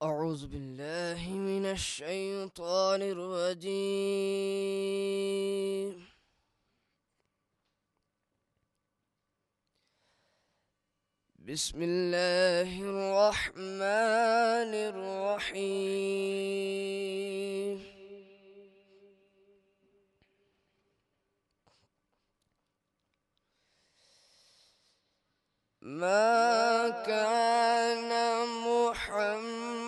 أعوذ بالله من الشيطان الرجيم. بسم الله الرحمن الرحيم. ما كان محمد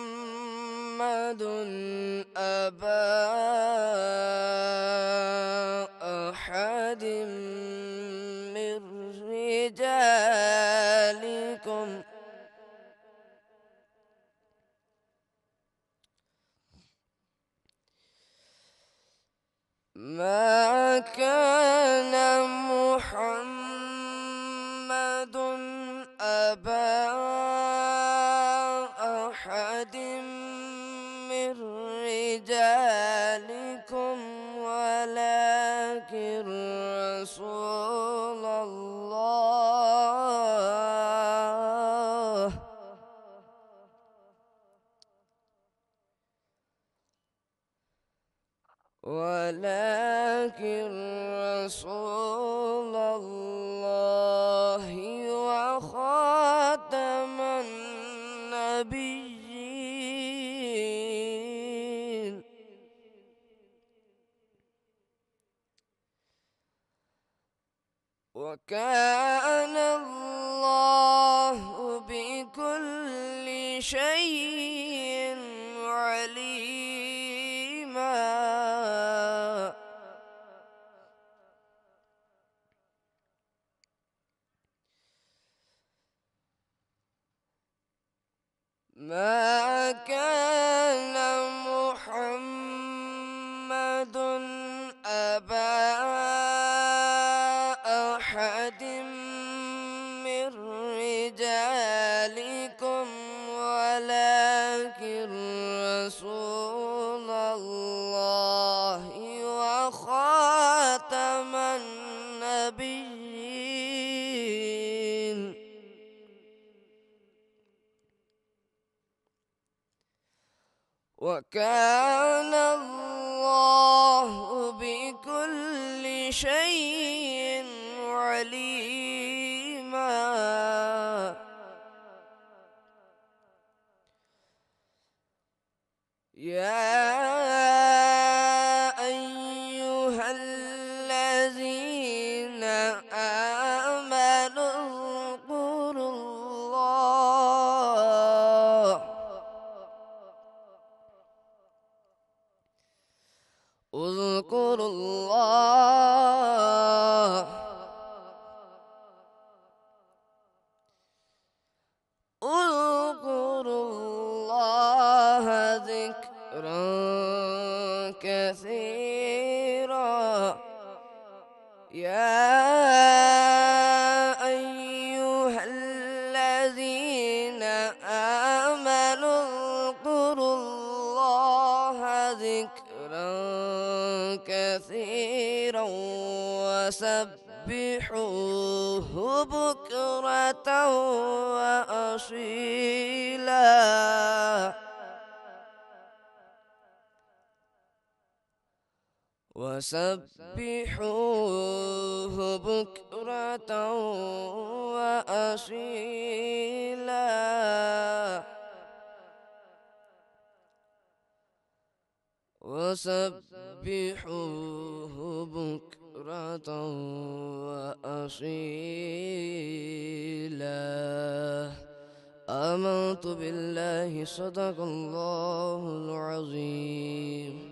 أبا أحد من رجالكم ما كان محمد أبا أحد من رجالكم ولكن رسول الله وخاتم النبيين. وكان الله بكل شيء عليما. ما كان محمد أبا أحد من رجالكم ولكن رسول الله وخاتم النبيين. وكان الله بكل شيء عليما. يا أيها الذين آمنوا اذكروا الله اذكروا الله اذكروا الله ذكرا كثيرا. يا أيها الذين آمنوا اذكروا الله ذكرا كثيرا وسبحوه بكرة وأصيلا. وسبحوه بكرة وأصيلا. وسبحوه بكرة وأصيلا. آمنت بالله صدق الله العظيم.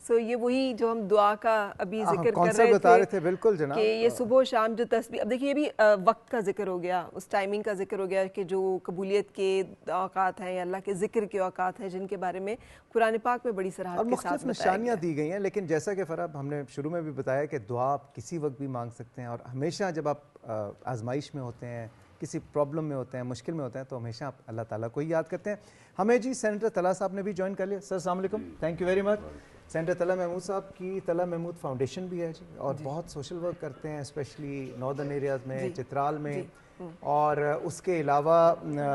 سو یہ وہی جو ہم دعا کا ابھی ذکر کر کانسیپٹ بتا رہے تھے بالکل جناب کہ یہ صبح و شام جو تسبیح، اب دیکھیے یہ بھی وقت کا ذکر ہو گیا، اس ٹائمنگ کا ذکر ہو گیا کہ جو قبولیت کے اوقات ہیں یا اللہ کے ذکر کے اوقات ہیں جن کے بارے میں قرآن پاک میں بڑی صراحت اور کے ساتھ مختلف نشانیاں دی گئی ہیں. لیکن جیسا کہ فرا ہم نے شروع میں بھی بتایا کہ دعا آپ کسی وقت بھی مانگ سکتے ہیں، اور ہمیشہ جب آپ آزمائش میں ہوتے ہیں، کسی پرابلم میں ہوتے ہیں، مشکل میں ہوتے ہیں، تو ہمیشہ آپ اللہ تعالیٰ کو ہی یاد کرتے ہیں. ہمیں جی سینیٹر طلحہ صاحب نے بھی جوائن کر لیا. سر السلام علیکم، thank you very much. Senator Talha Mahmood صاحب کی طلحہ محمود فاؤنڈیشن بھی ہے جی، اور بہت سوشل ورک کرتے ہیں اسپیشلی ناردرن ایریاز میں، چترال میں. اور اس کے علاوہ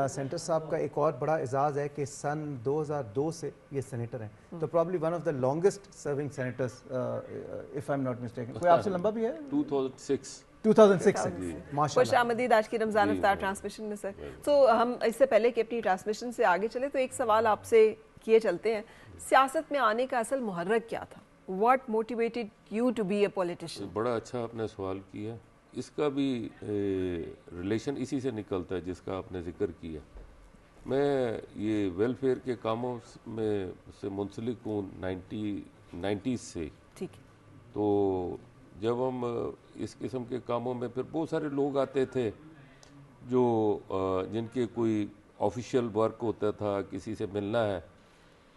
سینیٹر صاحب کا ایک اور بڑا اعزاز ہے کہ سن 2002 سے یہ سینیٹر ہیں، تو probably one of the longest serving senators if I am not mistaken. کوئی آپ سے لمبا بھی ہے؟ 2006 خوش آمدید آج کی رمضان افطار ٹرانسمیشن میں. سر تو ہم اس سے پہلے کہ اپنی ٹرانسمیشن سے آگے چلے تو ایک سوال آپ سے کیے چلتے ہیں. سیاست میں آنے کا اصل محرک کیا تھا؟ What motivated you to be a politician? بڑا اچھا آپ نے سوال کیا. اس کا بھی ریلیشن اسی سے نکلتا ہے جس کا آپ نے ذکر کیا. میں یہ ویلفیئر کے کاموں میں سے منسلک ہوں 90s سے. ٹھیک ہے. تو جب ہم اس قسم کے کاموں میں پھر بہت سارے لوگ آتے تھے جو جن کے کوئی آفیشیل ورک ہوتا تھا، کسی سے ملنا ہے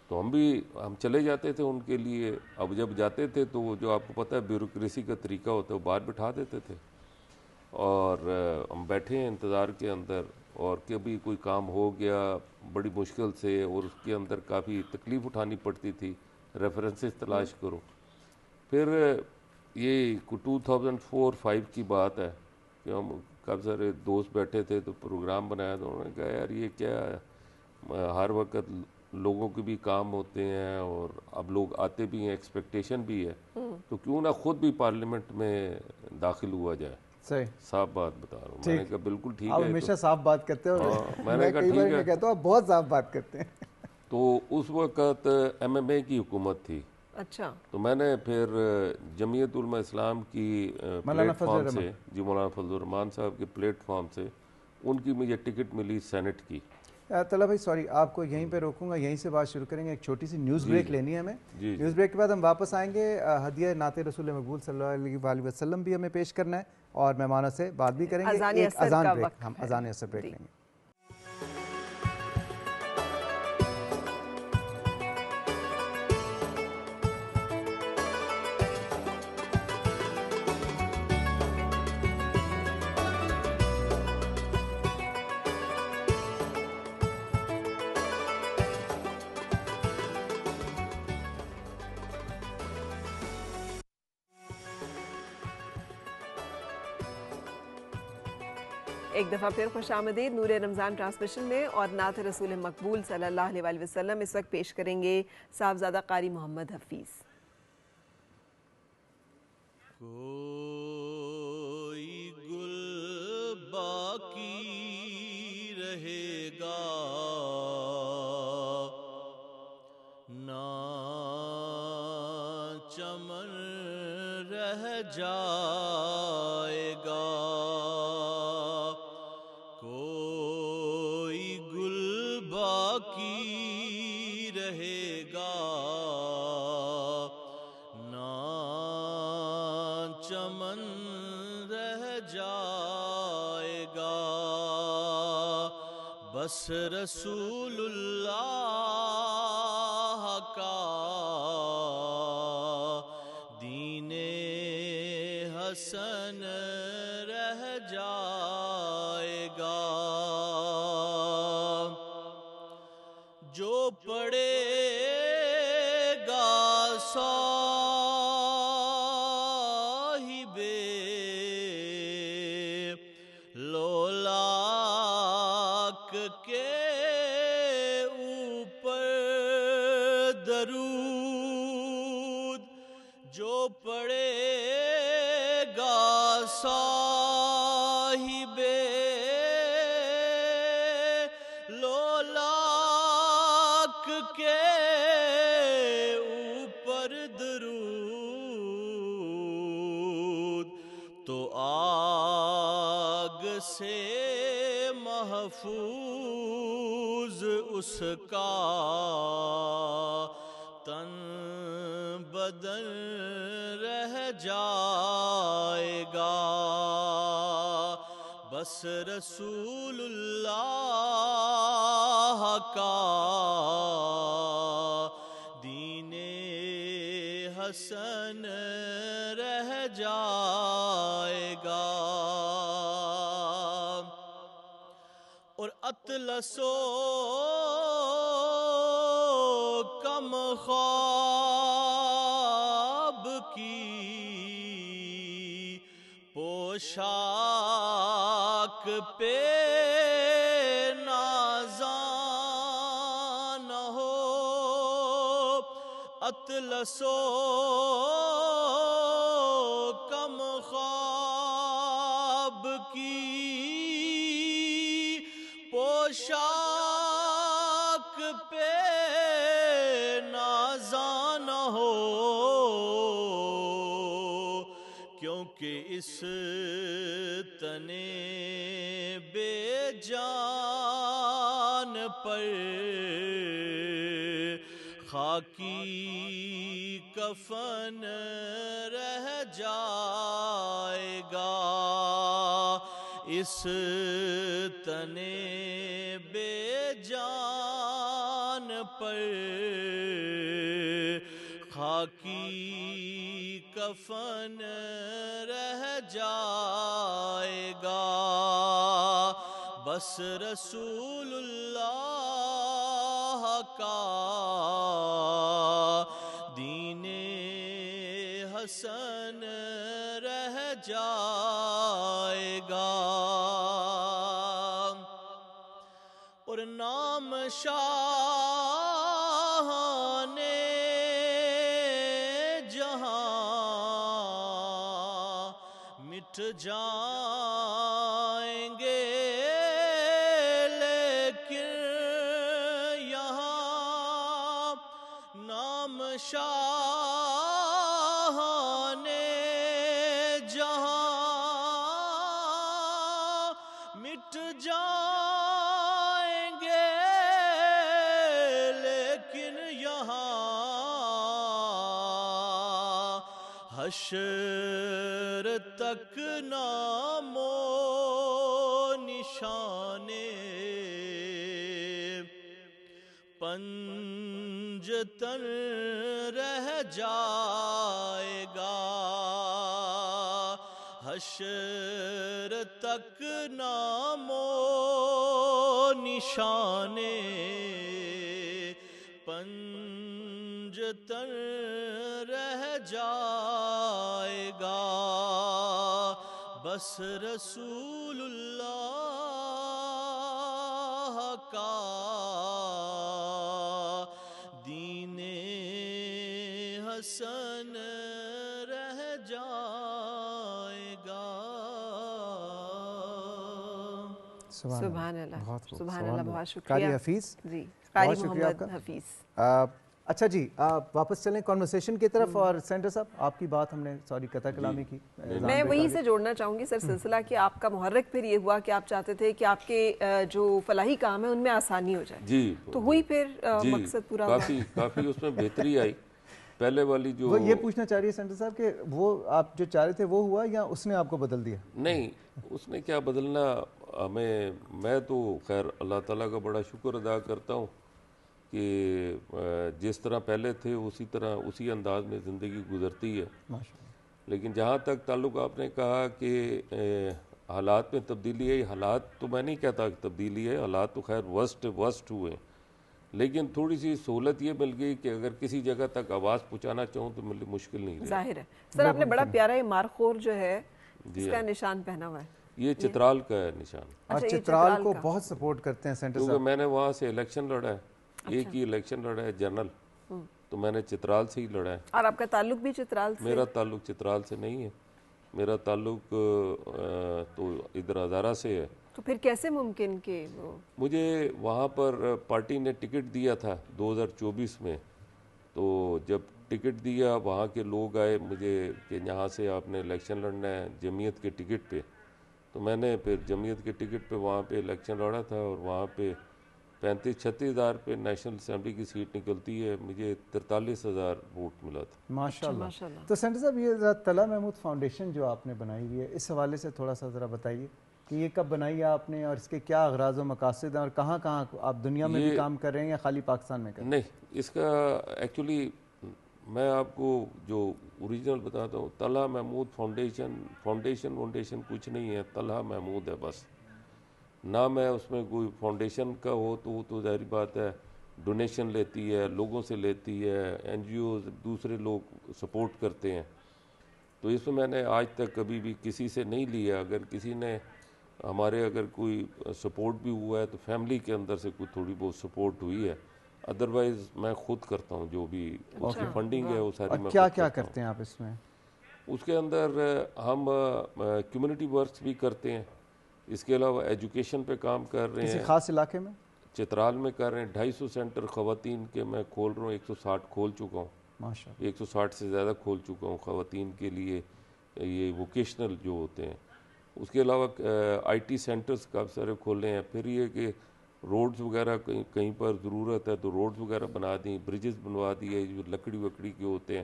تو ہم چلے جاتے تھے ان کے لیے. اب جب جاتے تھے تو وہ جو آپ کو پتہ ہے بیوروکریسی کا طریقہ ہوتا ہے، وہ باہر بٹھا دیتے تھے اور ہم بیٹھے ہیں انتظار کے اندر، اور کبھی کوئی کام ہو گیا بڑی مشکل سے اور اس کے اندر کافی تکلیف اٹھانی پڑتی تھی، ریفرنسز تلاش کرو. پھر یہ 2004-05 کی بات ہے کہ ہم کافی سارے دوست بیٹھے تھے تو پروگرام بنایا، تو انہوں نے کہا یار یہ کیا ہے، ہر وقت لوگوں کے بھی کام ہوتے ہیں اور اب لوگ آتے بھی ہیں، ایکسپیکٹیشن بھی ہے، تو کیوں نہ خود بھی پارلیمنٹ میں داخل ہوا جائے. صحیح صاف بات بتا رہا ہوں. میں نے کہا بالکل ٹھیک ہے. آپ ہمیشہ صاف بات کرتے ہو. میں نے کہا ٹھیک ہے. میں کہتا ہوں آپ بہت صاف بات کرتے ہیں. تو اس وقت MMA کی حکومت تھی. اچھا. تو میں نے پھر جمعیت علماء اسلام کی پلیٹ فارم سے، جی مولانا فضل الرحمان صاحب کے پلیٹ فارم سے ان کی مجھے ٹکٹ ملی سینٹ کی. طلحہ بھائی سوری آپ کو یہیں پہ روکوں گا، یہیں سے بات شروع کریں گے. ایک چھوٹی سی نیوز بریک لینی ہے ہمیں. نیوز بریک کے بعد ہم واپس آئیں گے. ہدیہ نعت رسول مقبول صلی اللہ علیہ وسلم بھی ہمیں پیش کرنا ہے اور مہمانوں سے بات بھی کریں گے. ایک اذان بریک، ہم اذان عصر بریک لیں گے. ایک دفعہ پھر خوش آمدید نور رمضان ٹرانسمیشن میں. اور نعت رسول مقبول صلی اللہ علیہ وسلم اس وقت پیش کریں گے صاحبزادہ قاری محمد حفیظ. کوئی گل باقی رہے گا نہ چمن رہ جائے گا. کوئی گل باقی رہے گا نہ چمن رہ جائے گا. بس رسول اللہ کا دین حسن رہ جائے گا. جو پڑے گا صاحب لولاک کے اوپر درود، جو پڑے گا صاحب لولاک کے اوپر درود، تو آگ سے محفوظ اس کا تن بدن رہ جائے گا، بس رسول اللہ کا دین حسن رہ جائے گا۔ اور اطلس و کم خواب کی پوشاک پہ نازاں نہ ہو، اطلس و کم خواب کی پوشاک پہ نازاں نہ ہو، کیونکہ اس تنے بے جان پر خاکی کفن رہ جائے گا، اس تنے بے جان پر خاکی کفن رہ جائے گا، بس رسول اللہ کا دین حسن رہ جائے گا۔ اور نام شاہان جہاں مٹ جائیں گے، لیکن یہاں نام شاہان جہاں مٹ جائیں گے، لیکن یہاں حشر تک نام و نشان پنجتن رہ جائے گا، حشر تک نام و نشان پنجتن رہ جائے گا، بس رسول اللہ کا دین حسن رہ جائے گا۔ سبحان اللہ، بہت خوب، سبحان اللہ، بہت شکریہ قاری حفیظ، جی، بہت قاری شکریہ محمد آپ کا۔ حفیظ۔ اچھا جی، واپس چلیں کنورسیشن کی طرف، اور سینٹر صاحب آپ کی بات ہم نے سوری قطع کلامی کی، میں وہیں سے جوڑنا چاہوں گی سر سلسلہ کہ آپ کا محرک پھر یہ ہوا کہ آپ چاہتے تھے کہ آپ کے جو فلاحی کام ہے ان میں آسانی ہو جائے، جی تو ہوئی پھر جی، مقصد پورا ہوا؟ کافی اس میں بہتری آئی۔ پہلے والی جو وہ یہ پوچھنا چاہ رہی ہے سینٹر صاحب کہ وہ آپ جو چاہ رہے تھے وہ ہوا یا اس نے آپ کو بدل دیا؟ نہیں، اس نے کیا بدلنا ہمیں، میں تو خیر اللہ تعالیٰ کا بڑا شکر ادا کرتا ہوں کہ جس طرح پہلے تھے اسی طرح اسی انداز میں زندگی گزرتی ہے، لیکن جہاں تک تعلق آپ نے کہا کہ حالات میں تبدیلی ہے، حالات تو میں نہیں کہتا کہ تبدیلی ہے، حالات تو خیر ورسٹ ہوئے ہیں، لیکن تھوڑی سی سہولت یہ مل گئی کہ اگر کسی جگہ تک آواز پہنچانا چاہوں تو مشکل نہیں رہی۔ ظاہر ہے سر، آپ نے بڑا پیارا یہ مارخور جو ہے اس کا نشان پہنا ہوا ہے، یہ چترال کا ہے نشان، اور چترال کو بہت سپورٹ کرتے ہیں سینٹر کیونکہ صاحب۔ میں نے وہاں سے الیکشن لڑا ہے، ایک ہی الیکشن لڑا ہے جنرل، تو میں نے چترال سے ہی لڑا ہے۔ اور آپ کا تعلق بھی چترال سے؟ میرا تعلق چترال سے نہیں ہے، میرا تعلق تو ادھر ہزارہ سے ہے۔ تو پھر کیسے ممکن کہ مجھے وہاں پر پارٹی نے ٹکٹ دیا تھا 2024 میں، تو جب ٹکٹ دیا وہاں کے لوگ آئے مجھے کہ یہاں سے آپ نے الیکشن لڑنا ہے جمعیت کے ٹکٹ پہ، تو میں نے پھر جمعیت کے ٹکٹ پہ وہاں پہ الیکشن لڑا تھا، اور وہاں پہ 35-36 ہزار پہ نیشنل اسمبلی کی سیٹ نکلتی ہے، مجھے 43,000 ووٹ ملا تھا۔ ماشاء اللہ۔ تو سینٹر صاحب یہ طلحہ محمود فاؤنڈیشن جو آپ نے بنائی ہوئی ہے، اس حوالے سے تھوڑا سا ذرا بتائیے کہ یہ کب بنائی ہے آپ نے، اور اس کے کیا اغراض و مقاصد ہیں، اور کہاں کہاں آپ دنیا میں بھی کام کر رہے ہیں یا خالی پاکستان میں کر رہے ہیں؟ نہیں، اس کا ایکچولی میں آپ کو جو اوریجنل بتاتا ہوں، طلحہ محمود فاؤنڈیشن کچھ نہیں ہے، طلحہ محمود ہے بس۔ نہ میں اس میں کوئی فاؤنڈیشن کا ہو تو وہ تو ظاہری بات ہے ڈونیشن لیتی ہے، لوگوں سے لیتی ہے، این جی اوز دوسرے لوگ سپورٹ کرتے ہیں، تو اس میں نے آج تک کبھی بھی کسی سے نہیں لیا۔ اگر کسی نے ہمارے اگر کوئی سپورٹ بھی ہوا ہے تو فیملی کے اندر سے کوئی تھوڑی بہت سپورٹ ہوئی ہے، ادروائز میں خود کرتا ہوں، جو بھی اس کی فنڈنگ ہے وہ ساری میں کیا کیا کرتے ہیں آپ اس میں؟ اس کے اندر ہم کمیونٹی ورکس بھی کرتے ہیں، اس کے علاوہ ایجوکیشن پہ کام کر رہے ہیں۔ کسی خاص علاقے میں؟ چترال میں کر رہے ہیں، 250 سینٹر خواتین کے میں کھول رہا ہوں، 160 کھول چکا ہوں، ماشاء اللہ، 160 سے زیادہ کھول چکا ہوں خواتین کے لیے، یہ ووکیشنل جو ہوتے ہیں۔ اس کے علاوہ آئی ٹی سینٹرز کافی سارے کھولے ہیں۔ پھر یہ کہ روڈز وغیرہ کہیں پر ضرورت ہے تو روڈز وغیرہ بنا دیں، بریجز بنوا دیے، جو لکڑی وکڑی کے ہوتے ہیں،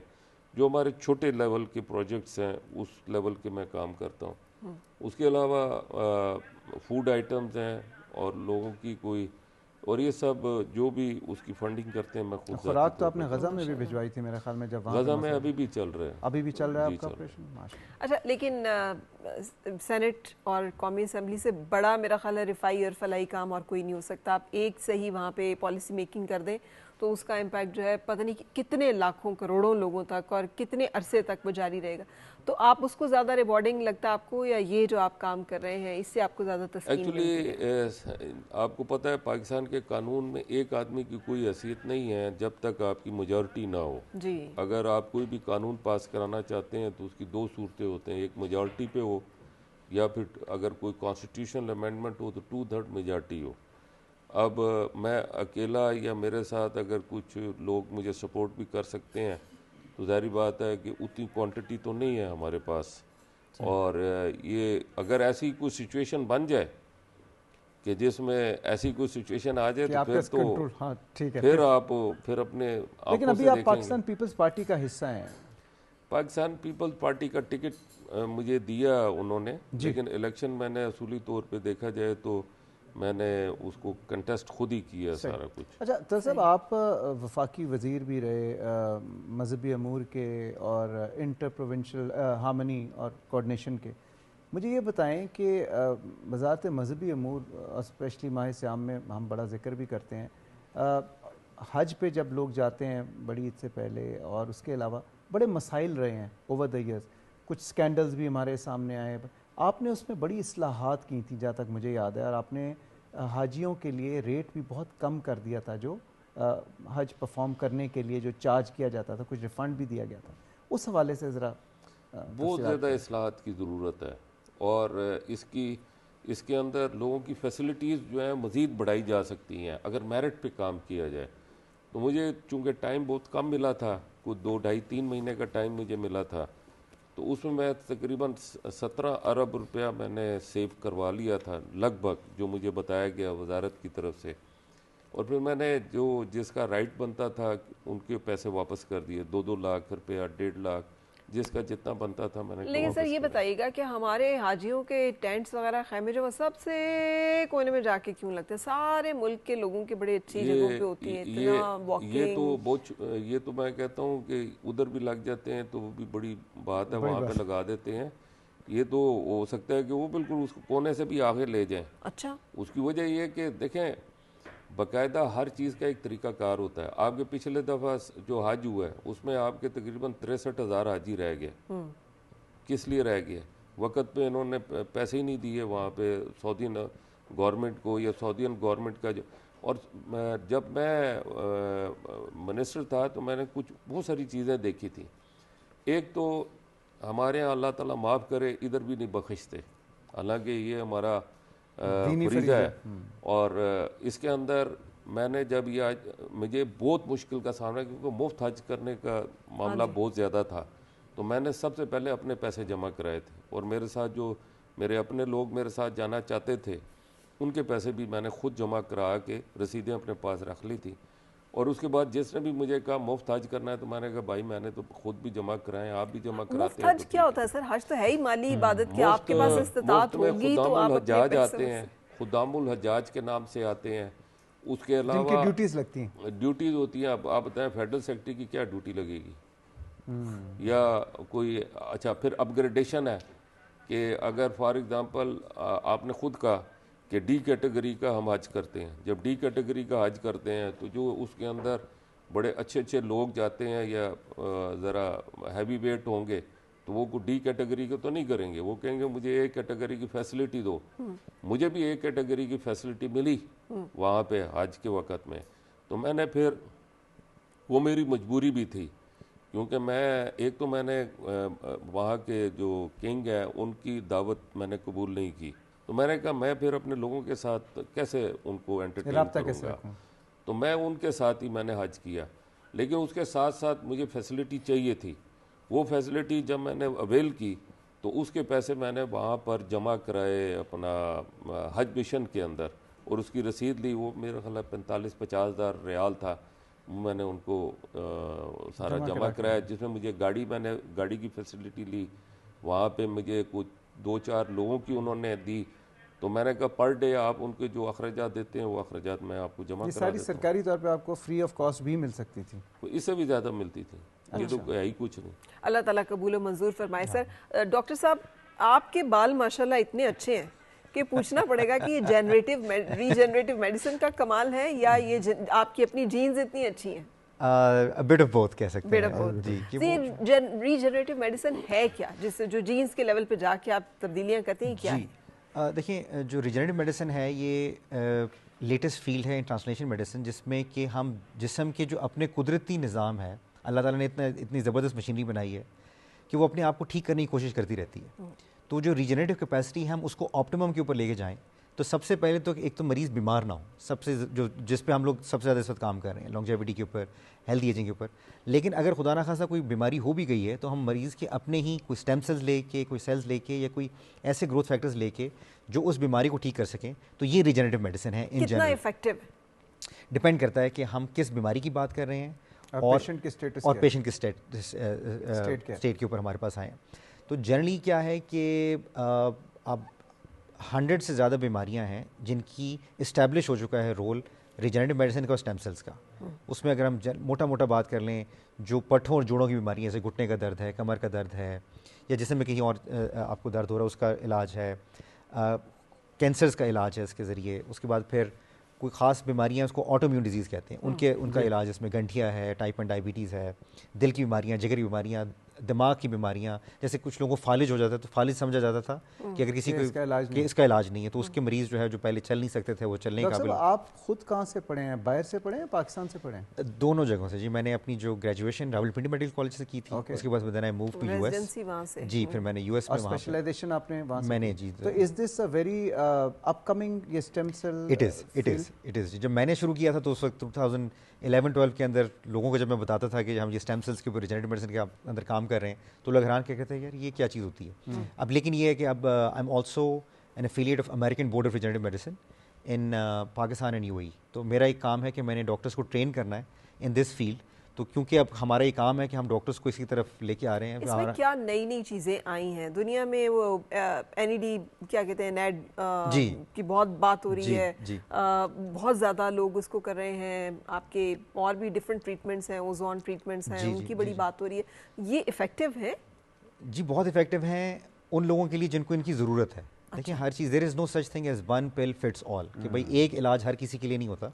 جو ہمارے چھوٹے لیول کے پروجیکٹس ہیں اس لیول کے میں کام کرتا ہوں۔ اس کے علاوہ فوڈ آئٹمز ہیں اور لوگوں کی کوئی، اور یہ سب جو بھی اس کی فنڈنگ کرتے ہیں میں خود۔ خوراک تو آپ نے غزہ میں بھی بھجوائی تھی میرے خیال میں، جب وہاں غزہ میں ابھی بھی چل رہا ہے، ابھی بھی چل رہا ہے آپ کا آپریشن؟ ماشاء اللہ۔ اچھا، لیکن سینٹ اور قومی اسمبلی سے بڑا میرا خیال ہے رفائی اور فلاحی کام اور کوئی نہیں ہو سکتا۔ آپ ایک صحیح وہاں پہ پالیسی میکنگ کر دیں تو اس کا امپیکٹ جو ہے پتہ نہیں کتنے لاکھوں کروڑوں لوگوں تک اور کتنے عرصے تک وہ جاری رہے گا۔ تو آپ اس کو زیادہ ریوارڈنگ لگتا ہے آپ کو، یا یہ جو آپ کام کر رہے ہیں اس سے آپ کو زیادہ تسکین ملتی ہے؟ ایکچولی آپ کو پتہ ہے پاکستان کے قانون میں ایک آدمی کی کوئی حیثیت نہیں ہے جب تک آپ کی میجورٹی نہ ہو۔ جی، اگر آپ کوئی بھی قانون پاس کرانا چاہتے ہیں تو اس کی دو صورتیں ہوتے ہیں، ایک میجورٹی پہ ہو، یا پھر اگر کوئی کانسٹیٹیوشنل امینڈمنٹ ہو تو 2/3 میجورٹی ہو۔ اب میں اکیلا یا میرے ساتھ اگر کچھ لوگ مجھے سپورٹ بھی کر سکتے ہیں تو ظاہری بات ہے کہ اتنی کوانٹٹی تو نہیں ہے ہمارے پاس، اور یہ اگر ایسی کوئی سچویشن بن جائے کہ جس میں ایسی کوئی سچویشن آ جائے تو پھر آپ پھر اپنے آپ، لیکن ابھی آپ پاکستان پیپلز پارٹی کا حصہ ہیں۔ پاکستان پیپلز پارٹی کا ٹکٹ مجھے دیا انہوں نے، لیکن الیکشن میں نے اصولی طور پہ دیکھا جائے تو میں نے اس کو کنٹیسٹ خود ہی کیا سارا کچھ۔ اچھا تو صاحب آپ وفاقی وزیر بھی رہے مذہبی امور کے اور انٹر پروونشل ہارمنی اور کوارڈینیشن کے، مجھے یہ بتائیں کہ وزارت مذہبی امور اسپیشلی ماہ سیام میں ہم بڑا ذکر بھی کرتے ہیں، حج پہ جب لوگ جاتے ہیں بڑی عید سے پہلے، اور اس کے علاوہ بڑے مسائل رہے ہیں اوور دا ایئرز، کچھ سکینڈلز بھی ہمارے سامنے آئے، آپ نے اس میں بڑی اصلاحات کی تھیں جہاں تک مجھے یاد ہے، اور آپ نے حاجیوں کے لیے ریٹ بھی بہت کم کر دیا تھا، جو حج پرفارم کرنے کے لیے جو چارج کیا جاتا تھا، کچھ ریفنڈ بھی دیا گیا تھا، اس حوالے سے ذرا بہت زیادہ اصلاحات کی ضرورت ہے، اور اس کے اندر لوگوں کی فیسلٹیز جو ہیں مزید بڑھائی جا سکتی ہیں اگر میرٹ پہ کام کیا جائے۔ تو مجھے چونکہ ٹائم بہت کم ملا تھا، کوئی 2-2.5-3 مہینے کا ٹائم مجھے ملا تھا، تو اس میں تقریباً 17 ارب روپیہ میں نے سیو کروا لیا تھا لگ بھگ، جو مجھے بتایا گیا وزارت کی طرف سے، اور پھر میں نے جو جس کا رائٹ بنتا تھا ان کے پیسے واپس کر دیے، 2-2 لاکھ روپیہ، 1.5 لاکھ، جس کا جتنا بنتا تھا میں نے۔ لیکن سر یہ بتائیے گا کہ ہمارے حاجیوں کے ٹینٹس وغیرہ خیمے جو سب سے کونے میں جا کے کیوں لگتے ہیں؟ سارے ملک کے لوگوں کی بڑی اچھی جگہوں پہ ہوتی ہیں، اتنا واکنگ، یہ تو میں کہتا ہوں کہ ادھر بھی لگ جاتے ہیں تو وہ بھی بڑی بات ہے، وہاں پہ لگا دیتے ہیں، یہ تو ہو سکتا ہے کہ وہ بالکل اس کونے سے بھی آگے لے جائیں۔ اچھا، اس کی وجہ یہ کہ دیکھیں باقاعدہ ہر چیز کا ایک طریقہ کار ہوتا ہے۔ آپ کے پچھلے دفعہ جو حج ہوا ہے اس میں آپ کے تقریباً 63,000 حاجی رہ گئے۔ کس لیے رہ گئے؟ وقت پہ انہوں نے پیسے ہی نہیں دیے وہاں پہ سعودین گورنمنٹ کو یا سعودین گورنمنٹ کا جو، اور جب میں منسٹر تھا تو میں نے بہت ساری چیزیں دیکھی تھیں۔ ایک تو ہمارے یہاں اللہ تعالیٰ معاف کرے ادھر بھی نہیں بخشتے، حالانکہ یہ ہمارا فریضہ ہے، اور اس کے اندر میں نے جب یہ مجھے بہت مشکل کا سامنا، کیونکہ مفت حج کرنے کا معاملہ بہت زیادہ تھا، تو میں نے سب سے پہلے اپنے پیسے جمع کرائے تھے، اور میرے ساتھ جو میرے اپنے لوگ میرے ساتھ جانا چاہتے تھے ان کے پیسے بھی میں نے خود جمع کرا کے رسیدیں اپنے پاس رکھ لی تھی. اور اس کے بعد جس نے بھی مجھے کہا مفت حج کرنا ہے تو میں نے کہا بھائی میں نے تو خود بھی جمع کرائے ہیں, آپ بھی جمع کراتے ہیں. مفت حج کیا ہوتا ہے سر؟ حج تو ہے ہی مالی عبادت کہ آپ کے پاس استطاعت ہوگی تو آپ اپنے حجاج آتے ہیں, خدام الحجاج کے نام سے آتے ہیں. اس کے علاوہ جن کی ڈیوٹیز لگتی ہیں, ڈیوٹیز ہوتی ہیں. آپ بتائیں فیڈرل سیکرٹری کی کیا ڈیوٹی لگے گی, یا کوئی اچھا پھر اپ گریڈیشن ہے کہ اگر فار ایگزامپل آپ نے خود کہا کہ ڈی کیٹیگری کا ہم حج کرتے ہیں. جب ڈی کیٹیگری کا حج کرتے ہیں تو جو اس کے اندر بڑے اچھے اچھے لوگ جاتے ہیں یا ذرا ہیوی ویٹ ہوں گے تو وہ ڈی کیٹیگری کا تو نہیں کریں گے, وہ کہیں گے مجھے اے کیٹیگری کی فیسلٹی دو. مجھے بھی اے کیٹیگری کی فیسلٹی ملی وہاں پہ حج کے وقت میں. تو میں نے پھر وہ میری مجبوری بھی تھی کیونکہ میں نے وہاں کے جو کنگ ہیں ان کی دعوت میں نے قبول نہیں کی. تو میں نے کہا میں پھر اپنے لوگوں کے ساتھ کیسے ان کو انٹرٹین کروں گا, تو میں ان کے ساتھ ہی میں نے حج کیا. لیکن اس کے ساتھ ساتھ مجھے فیسلٹی چاہیے تھی. وہ فیسلٹی جب میں نے اویل کی تو اس کے پیسے میں نے وہاں پر جمع کرائے اپنا حج مشن کے اندر, اور اس کی رسید لی. وہ میرا خیال ہے 45-50 ہزار ریال تھا. میں نے ان کو سارا جمع کرایا, جس میں مجھے میں نے گاڑی کی فیسلٹی لی. وہاں پہ مجھے کچھ 2-4 لوگوں کی انہوں نے دی. تو میں نے کہا پر ڈے آپ ان کے جو اخراجات دیتے ہیں وہ اخراجات میں آپ کو جمع کرا دیتا ہوں. یہ ساری سرکاری طور پہ آپ کو فری آف کاسٹ بھی مل سکتی تھی, اس سے بھی زیادہ ملتی تھی. یہ تو ہے ہی کچھ نہیں. اللہ تعالیٰ قبول و منظور فرمائے. سر ڈاکٹر صاحب آپ کے بال ماشاءاللہ اتنے اچھے ہیں کہ پوچھنا پڑے گا کہ یہ ریجنریٹو میڈیسن کا کمال ہے یا یہ آپ کی اپنی جینز اتنی اچھی ہیں؟ بٹ آف بوتھ کہہ سکتے ہیں جی. ریجنریٹو میڈیسن ہے کیا, جس سے جو جینز کے لیول پہ جا کے آپ تبدیلیاں کرتے ہیں, کیا ہے؟ دیکھیں جو ریجنریٹو میڈیسن ہے یہ لیٹسٹ فیلڈ ہے ٹرانسلیشن میڈیسن, جس میں کہ ہم جسم کے جو اپنے قدرتی نظام ہے, اللہ تعالیٰ نے اتنی زبردست مشینری بنائی ہے کہ وہ اپنے آپ کو ٹھیک کرنے کی کوشش کرتی رہتی ہے. تو جو ریجنریٹو کیپیسٹی ہم اس کو آپٹیمم کے اوپر لے کے جائیں تو سب سے پہلے تو ایک تو مریض بیمار نہ ہو, سب سے جس پہ ہم لوگ سب سے زیادہ اس وقت کام کر رہے ہیں لانگیویٹی کے اوپر, ہیلتھی ایجنگ کے اوپر. لیکن اگر خدا نخواستہ کوئی بیماری ہو بھی گئی ہے تو ہم مریض کے اپنے ہی کوئی اسٹیم سیلز لے کے, کوئی سیلز لے کے, یا کوئی ایسے گروتھ فیکٹرز لے کے جو اس بیماری کو ٹھیک کر سکیں, تو یہ ریجنریٹو میڈیسن ہے. ان کتنا ایفیکٹو ڈپینڈ کرتا ہے کہ ہم کس بیماری کی بات کر رہے ہیں اور پیشنٹ کے اسٹیٹ کے اوپر ہمارے پاس آئے ہیں. تو جنرلی کیا ہے کہ اب 100 سے زیادہ بیماریاں ہیں جن کی اسٹیبلش ہو چکا ہے رول ریجنریٹو میڈیسن کا اور اسٹیم سیلز کا. اس میں اگر ہم موٹا بات کر لیں, جو پٹھوں اور جوڑوں کی بیماریاں جیسے گھٹنے کا درد ہے, کمر کا درد ہے, یا جسم میں کہیں اور آپ کو درد ہو رہا ہے, اس کا علاج ہے. کینسرز کا علاج ہے اس کے ذریعے. اس کے بعد پھر کوئی خاص بیماریاں اس کو آٹو امیون ڈیزیز کہتے ہیں, ان کا علاج اس میں گنٹھیا ہے, ٹائپ 1 ڈائبٹیز ہے, دل کی بیماریاں, جگر کی بیماریاں, دماغ کی بیماریاں. جیسے کچھ لوگوں کو فالج ہو جاتا ہے تو فالج سمجھا جاتا تھا کہ اگر کسی کو اس کا علاج نہیں ہے تو اس کے مریض جو ہے جو پہلے چل نہیں سکتے تھے وہ چلنے کے قابل. آپ خود کہاں سے پڑھے ہیں, باہر سے پڑھے ہیں پاکستان سے پڑھے ہیں؟ دونوں جگہوں سے جی. میں نے اپنی جو گریجویشن راولپنڈی میڈیکل کالج سے کی تھی, اس کے بعد میں نے موو ٹو یو ایس. جی پھر میں نے یو ایس میں اسپیشلائزیشن آپ نے وہاں سے میں نے جی. تو از دس اے ویری اپ کمنگ یہ اسٹیم سیل؟ It is. جب میں نے شروع کیا تھا تو اس وقت 2011-12 کے اندر لوگوں کو جب میں بتاتا تھا کہ ہم یہ اسٹیم سیلز کے اوپر ریجنریٹو میڈیسن کے اندر کام کر رہے ہیں تو لوگ حیران کیا کہتے ہیں یار یہ کیا چیز ہوتی ہے. اب لیکن یہ ہے کہ اب I am also an affiliate of American Board of Regenerative Medicine in Pakistan and UAE. تو میرا ایک کام ہے کہ میں نے ڈاکٹرس کو ٹرین کرنا ہے ان دس فیلڈ. تو کیونکہ اب ہمارا یہ کام ہے کہ ہم ڈاکٹرس کو اس کی طرف لے کے آ رہے ہیں. اس میں کیا نئی چیزیں آئی ہیں دنیا میں؟ وہ NED کیا کہتے ہیں, نیڈ کی بہت بات ہو رہی ہے, بہت زیادہ لوگ اس کو کر رہے ہیں. آپ کے اور بھی ڈفرینٹ ٹریٹمنٹس ہیں, اوزون ٹریٹمنٹس ہیں, ان کی بڑی بات ہو رہی ہے. یہ افیکٹو ہے؟ جی بہت افیکٹو ہیں ان لوگوں کے لیے جن کو ان کی ضرورت ہے. دیکھیں ہر چیز دیر از نو سچ تھنگ ایز ون پل فٹس آل, کہ بھائی ایک علاج ہر کسی کے لیے نہیں ہوتا.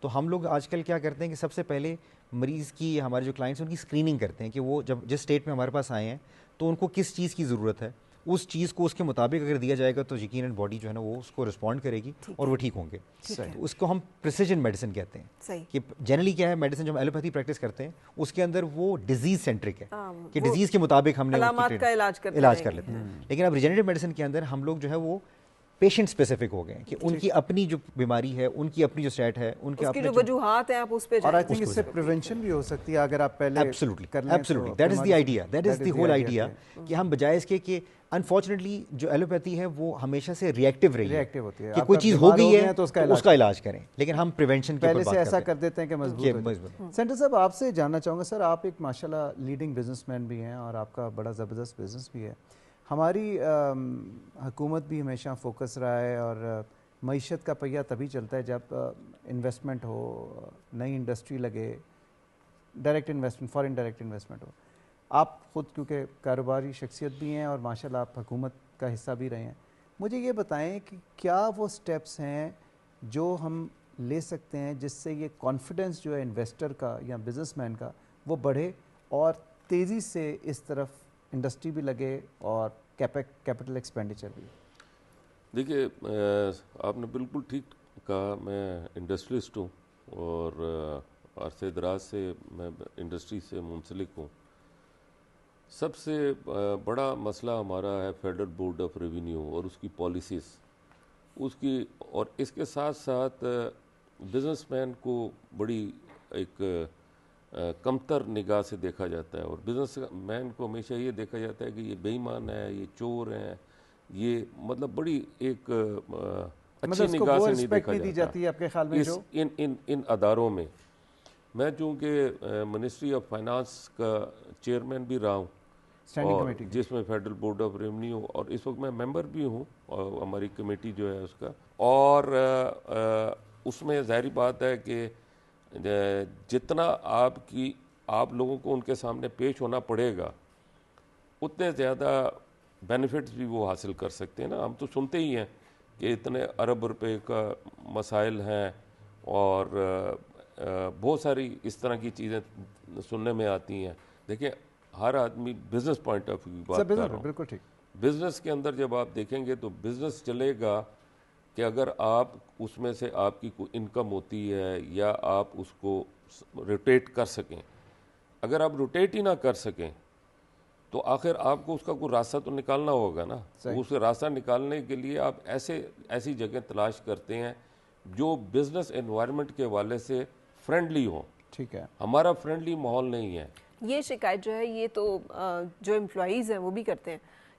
تو ہم لوگ آج کل کیا کرتے ہیں کہ سب سے پہلے مریض کی, ہمارے جو کلائنٹس ہیں ان کی اسکریننگ کرتے ہیں کہ وہ جب جس اسٹیٹ میں ہمارے پاس آئے ہیں تو ان کو کس چیز کی ضرورت ہے. اس چیز کو اس کے مطابق اگر دیا جائے گا تو یقیناً باڈی جو ہے نا وہ اس کو رسپونڈ کرے گی اور وہ ٹھیک ہوں گے. اس کو ہم پریسیجن میڈیسن کہتے ہیں. کہ جنرلی کیا ہے میڈیسن جو ہم ایلوپیتھی پریکٹس کرتے ہیں اس کے اندر وہ ڈیزیز سینٹرک ہے کہ ڈیزیز کے مطابق ہم نے علامات کا علاج کر لیتے ہیں. لیکن اب ریجنریٹو میڈیسن کے اندر ہم لوگ جو ہے وہ پیشنٹ اسپیسیفک ہو گئے ہیں کہ ان کی اپنی جو بیماری ہے, ان کی اپنی جو سٹیٹ ہے, ان کے اپنے جو وجوہات ہیں آپ اس پہ اور آئی تھنک اس سے پریونشن بھی ہو سکتی ہے اگر آپ پہلے absolutely that is the idea, that is the whole idea کہ ہم بجائے اس کے کہ انفارچونیٹلی جو ایلوپیتھی ہے وہ ہمیشہ سے ریئیکٹیو رہی ہے کہ کوئی چیز ہو گئی ہے تو اس کا علاج کریں, لیکن ہم پریونشن کے پہلے سے ایسا کر دیتے ہیں کہ مضبوط. سینٹر صاحب آپ سے جاننا چاہوں گا, سر آپ ایک ماشاءاللہ لیڈنگ بزنس مین بھی ہیں اور آپ کا بڑا زبردست بزنس بھی ہے. ہماری حکومت بھی ہمیشہ فوکس رہا ہے اور معیشت کا پہیہ تبھی چلتا ہے جب انویسٹمنٹ ہو, نئی انڈسٹری لگے, direct investment, foreign direct investment ہو. آپ خود کیونکہ کاروباری شخصیت بھی ہیں اور ماشاءاللہ آپ حکومت کا حصہ بھی رہے ہیں, مجھے یہ بتائیں کہ کیا وہ سٹیپس ہیں جو ہم لے سکتے ہیں جس سے یہ کانفیڈنس جو ہے انویسٹر کا یا بزنس مین کا وہ بڑھے اور تیزی سے اس طرف انڈسٹری بھی لگے اور کیپٹل ایکسپینڈیچر بھی. دیکھیے آپ نے بالکل ٹھیک کہا, میں انڈسٹریلسٹ ہوں اور عرصے دراز سے میں انڈسٹری سے منسلک ہوں. سب سے بڑا مسئلہ ہمارا ہے فیڈرل بورڈ آف ریونیو اور اس کی پالیسیز, اس کی, اور اس کے ساتھ ساتھ بزنس مین کو بڑی ایک کمتر نگاہ سے دیکھا جاتا ہے, اور بزنس مین کو ہمیشہ یہ دیکھا جاتا ہے کہ یہ بے ایمان ہے, یہ چور ہیں, یہ مطلب بڑی ایک اچھی نگاہ سے نہیں دیکھا جاتا ان اداروں میں. میں چونکہ منسٹری آف فائنانس کا چیئرمین بھی رہا ہوں اور جس میں فیڈرل بورڈ آف ریونیو, اور اس وقت میں ممبر بھی ہوں اور ہماری کمیٹی جو ہے اس کا, اور اس میں ظاہری بات ہے کہ جتنا آپ لوگوں کو ان کے سامنے پیش ہونا پڑے گا اتنے زیادہ بینیفٹس بھی وہ حاصل کر سکتے ہیں نا. ہم تو سنتے ہی ہیں کہ اتنے ارب روپے کا مسائل ہیں اور بہت ساری اس طرح کی چیزیں سننے میں آتی ہیں. دیکھیں ہر آدمی بزنس پوائنٹ آف ویو بات کر رہا ہوں, بالکل ٹھیک. بزنس کے اندر جب آپ دیکھیں گے تو بزنس چلے گا کہ اگر آپ اس میں سے آپ کی کوئی انکم ہوتی ہے یا آپ اس کو روٹیٹ کر سکیں. اگر آپ روٹیٹ ہی نہ کر سکیں تو آخر آپ کو اس کا کوئی راستہ تو نکالنا ہوگا نا. اس راستہ نکالنے کے لیے آپ ایسی جگہ تلاش کرتے ہیں جو بزنس انوائرمنٹ کے حوالے سے فرینڈلی ہو. ٹھیک ہے, ہمارا فرینڈلی ماحول نہیں ہے. یہ شکایت جو ہے یہ تو جو امپلائیز ہیں وہ بھی کرتے ہیں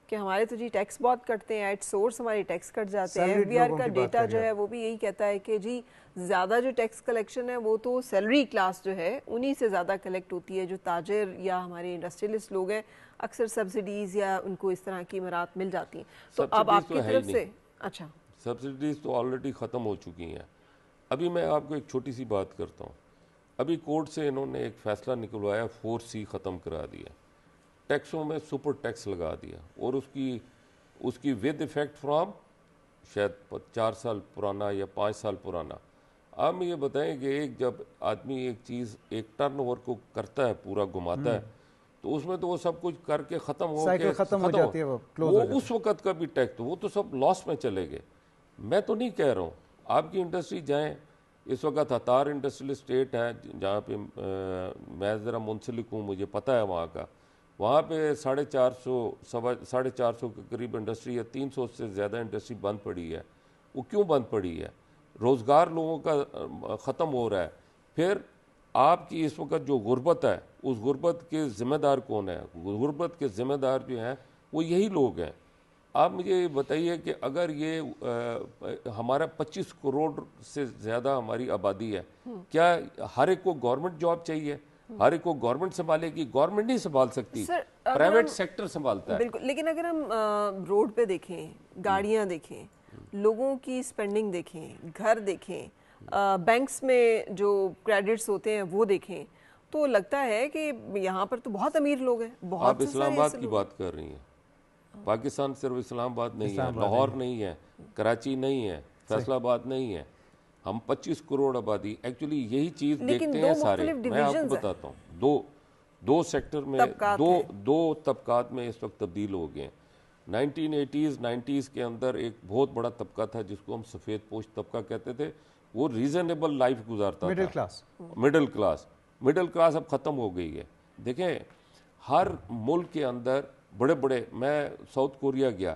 کہ ہمارے تو جی ٹیکس بہت کٹتے ہیں, ایٹ سورس ہمارے ٹیکس کٹ جاتے ہیں. ایف بی آر کا ڈیٹا جو ہے وہ بھی یہی کہتا ہے کہ جی زیادہ جو ٹیکس کلیکشن ہے وہ تو سیلری کلاس جو ہے انہی سے زیادہ کلیکٹ ہوتی ہے. جو تاجر یا ہمارے انڈسٹریلسٹ لوگ ہیں اکثر سبسڈیز یا ان کو اس طرح کی امارات مل جاتی ہیں. تو اب آپ کی طرف سے اچھا سبسڈیز تو آلریڈی ختم ہو چکی ہیں. ابھی میں آپ کو ایک چھوٹی سی بات کرتا ہوں. ابھی کورٹ سے انہوں نے ایک فیصلہ نکلوایا, 4C ختم کرا دیا, ٹیکسوں میں سپر ٹیکس لگا دیا, اور اس کی ود ایفیکٹ فرام شاید 4 سال پرانا یا 5 سال پرانا. آپ میں یہ بتائیں کہ جب آدمی ایک چیز ایک ٹرن اوور کو کرتا ہے, پورا گھماتا ہے, تو اس میں تو وہ سب کچھ کر کے ختم ہو جاتی ہے, وہ اس وقت کا بھی ٹیکس وہ تو سب لاس میں چلے گئے. میں تو نہیں کہہ رہا ہوں, آپ کی انڈسٹری جائیں, اس وقت ہتار انڈسٹریل اسٹیٹ ہے جہاں پہ میں ذرا منسلک ہوں, مجھے پتہ ہے وہاں کا. وہاں پہ 450 کے قریب انڈسٹری ہے, 300 سے زیادہ انڈسٹری بند پڑی ہے. وہ کیوں بند پڑی ہے؟ روزگار لوگوں کا ختم ہو رہا ہے. پھر آپ کی اس وقت جو غربت ہے, اس غربت کے ذمہ دار کون ہے؟ غربت کے ذمہ دار جو ہیں وہ یہی لوگ ہیں. آپ مجھے یہ بتائیے کہ اگر یہ ہمارا 25 کروڑ سے زیادہ ہماری آبادی ہے, کیا ہر ایک کو گورنمنٹ جاب چاہیے؟ ہر ایک کو گورنمنٹ سنبھالے گی؟ گورنمنٹ نہیں سنبھال سکتی, پرائیویٹ سیکٹر سنبھالتا ہے. بالکل. لیکن اگر ہم روڈ پہ دیکھیں, گاڑیاں دیکھیں, لوگوں کی سپینڈنگ دیکھیں, گھر دیکھیں, بینکس میں جو کریڈٹس ہوتے ہیں وہ دیکھیں, تو لگتا ہے کہ یہاں پر تو بہت امیر لوگ ہیں. آپ اسلام آباد کی بات کر رہی ہیں. پاکستان صرف اسلام آباد نہیں ہے, لاہور نہیں ہے, کراچی نہیں ہے, فیصل آباد نہیں ہے. ہم 25 کروڑ آبادی, ایکچولی یہی چیز دیکھتے ہیں سارے. میں آپ کو بتاتا ہوں, دو سیکٹر میں دو طبقات میں اس وقت تبدیل ہو گئے ہیں. 1980s 90s کے اندر ایک بہت بڑا طبقہ تھا جس کو ہم سفید پوش طبقہ کہتے تھے. وہ ریزنیبل لائف گزارتا تھا, مڈل کلاس اب ختم ہو گئی ہے. دیکھیں ہر ملک کے اندر بڑے بڑے, میں ساؤتھ کوریا گیا,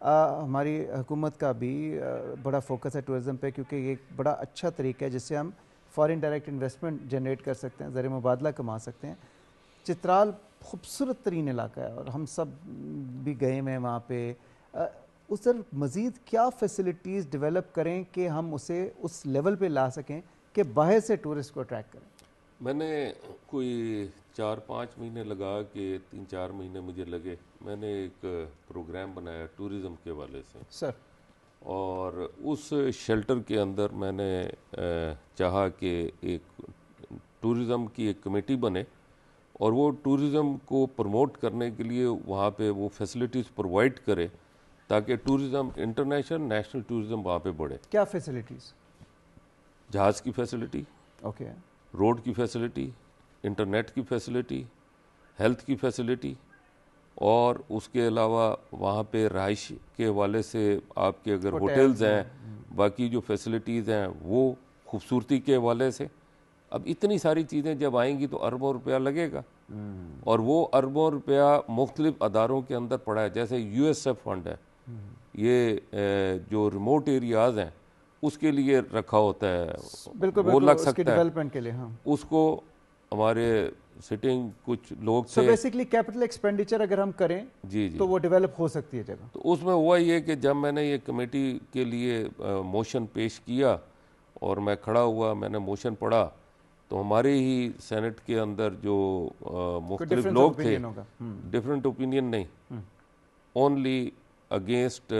ہماری حکومت کا بھی بڑا فوکس ہے ٹورزم پہ، کیونکہ یہ ایک بڑا اچھا طریقہ ہے جس سے ہم فارن ڈائریکٹ انویسٹمنٹ جنریٹ کر سکتے ہیں، زر مبادلہ کما سکتے ہیں۔ چترال خوبصورت ترین علاقہ ہے اور ہم سب بھی گئے ہیں وہاں پہ۔ ادھر مزید کیا فیسلٹیز ڈیولپ کریں کہ ہم اسے اس لیول پہ لا سکیں کہ باہر سے ٹورسٹ کو اٹریکٹ کریں؟ میں نے کوئی 4-5 مہینے لگا کے 3-4 مہینے مجھے لگے، میں نے ایک پروگرام بنایا ٹورزم کے حوالے سے سر، اور اس شیلٹر کے اندر میں نے چاہا کہ ایک ٹورزم کی ایک کمیٹی بنے اور وہ ٹورزم کو پروموٹ کرنے کے لیے وہاں پہ وہ فیسلٹیز پرووائڈ کرے تاکہ ٹورزم انٹرنیشنل نیشنل ٹورزم وہاں پہ بڑھے۔ کیا فیسلٹیز؟ جہاز کی فیسلٹی، اوکے، روڈ کی فیسلٹی، انٹرنیٹ کی فیسلٹی، ہیلتھ کی فیسلٹی، اور اس کے علاوہ وہاں پہ رہائش کے حوالے سے آپ کے اگر ہوٹلز ہیں، باقی جو فیسلٹیز ہیں وہ خوبصورتی کے حوالے سے۔ اب اتنی ساری چیزیں جب آئیں گی تو اربوں روپیہ لگے گا، اور وہ اربوں روپیہ مختلف اداروں کے اندر پڑا ہے، جیسے یو ایس ایف فنڈ ہے، یہ جو ریموٹ ایریاز ہیں اس کے لیے رکھا ہوتا ہے، بالکل وہ لگ اس کی سکتا ہے ڈیولپمنٹ کے لیے۔ ہاں، اس کو ہمارے سٹنگ کچھ لوگ سو تھے، بیسیکلی کیپٹل ایکسپینڈیچر اگر ہم کریں جی تو وہ ڈیولپ ہو سکتی ہے جگہ۔ تو اس میں ہوا یہ کہ جب میں نے یہ کمیٹی کے لیے موشن پیش کیا اور میں کھڑا ہوا، میں نے موشن پڑھا، تو ہمارے ہی سینٹ کے اندر جو مختلف لوگ تھے، ڈفرینٹ اوپینین نہیں، only against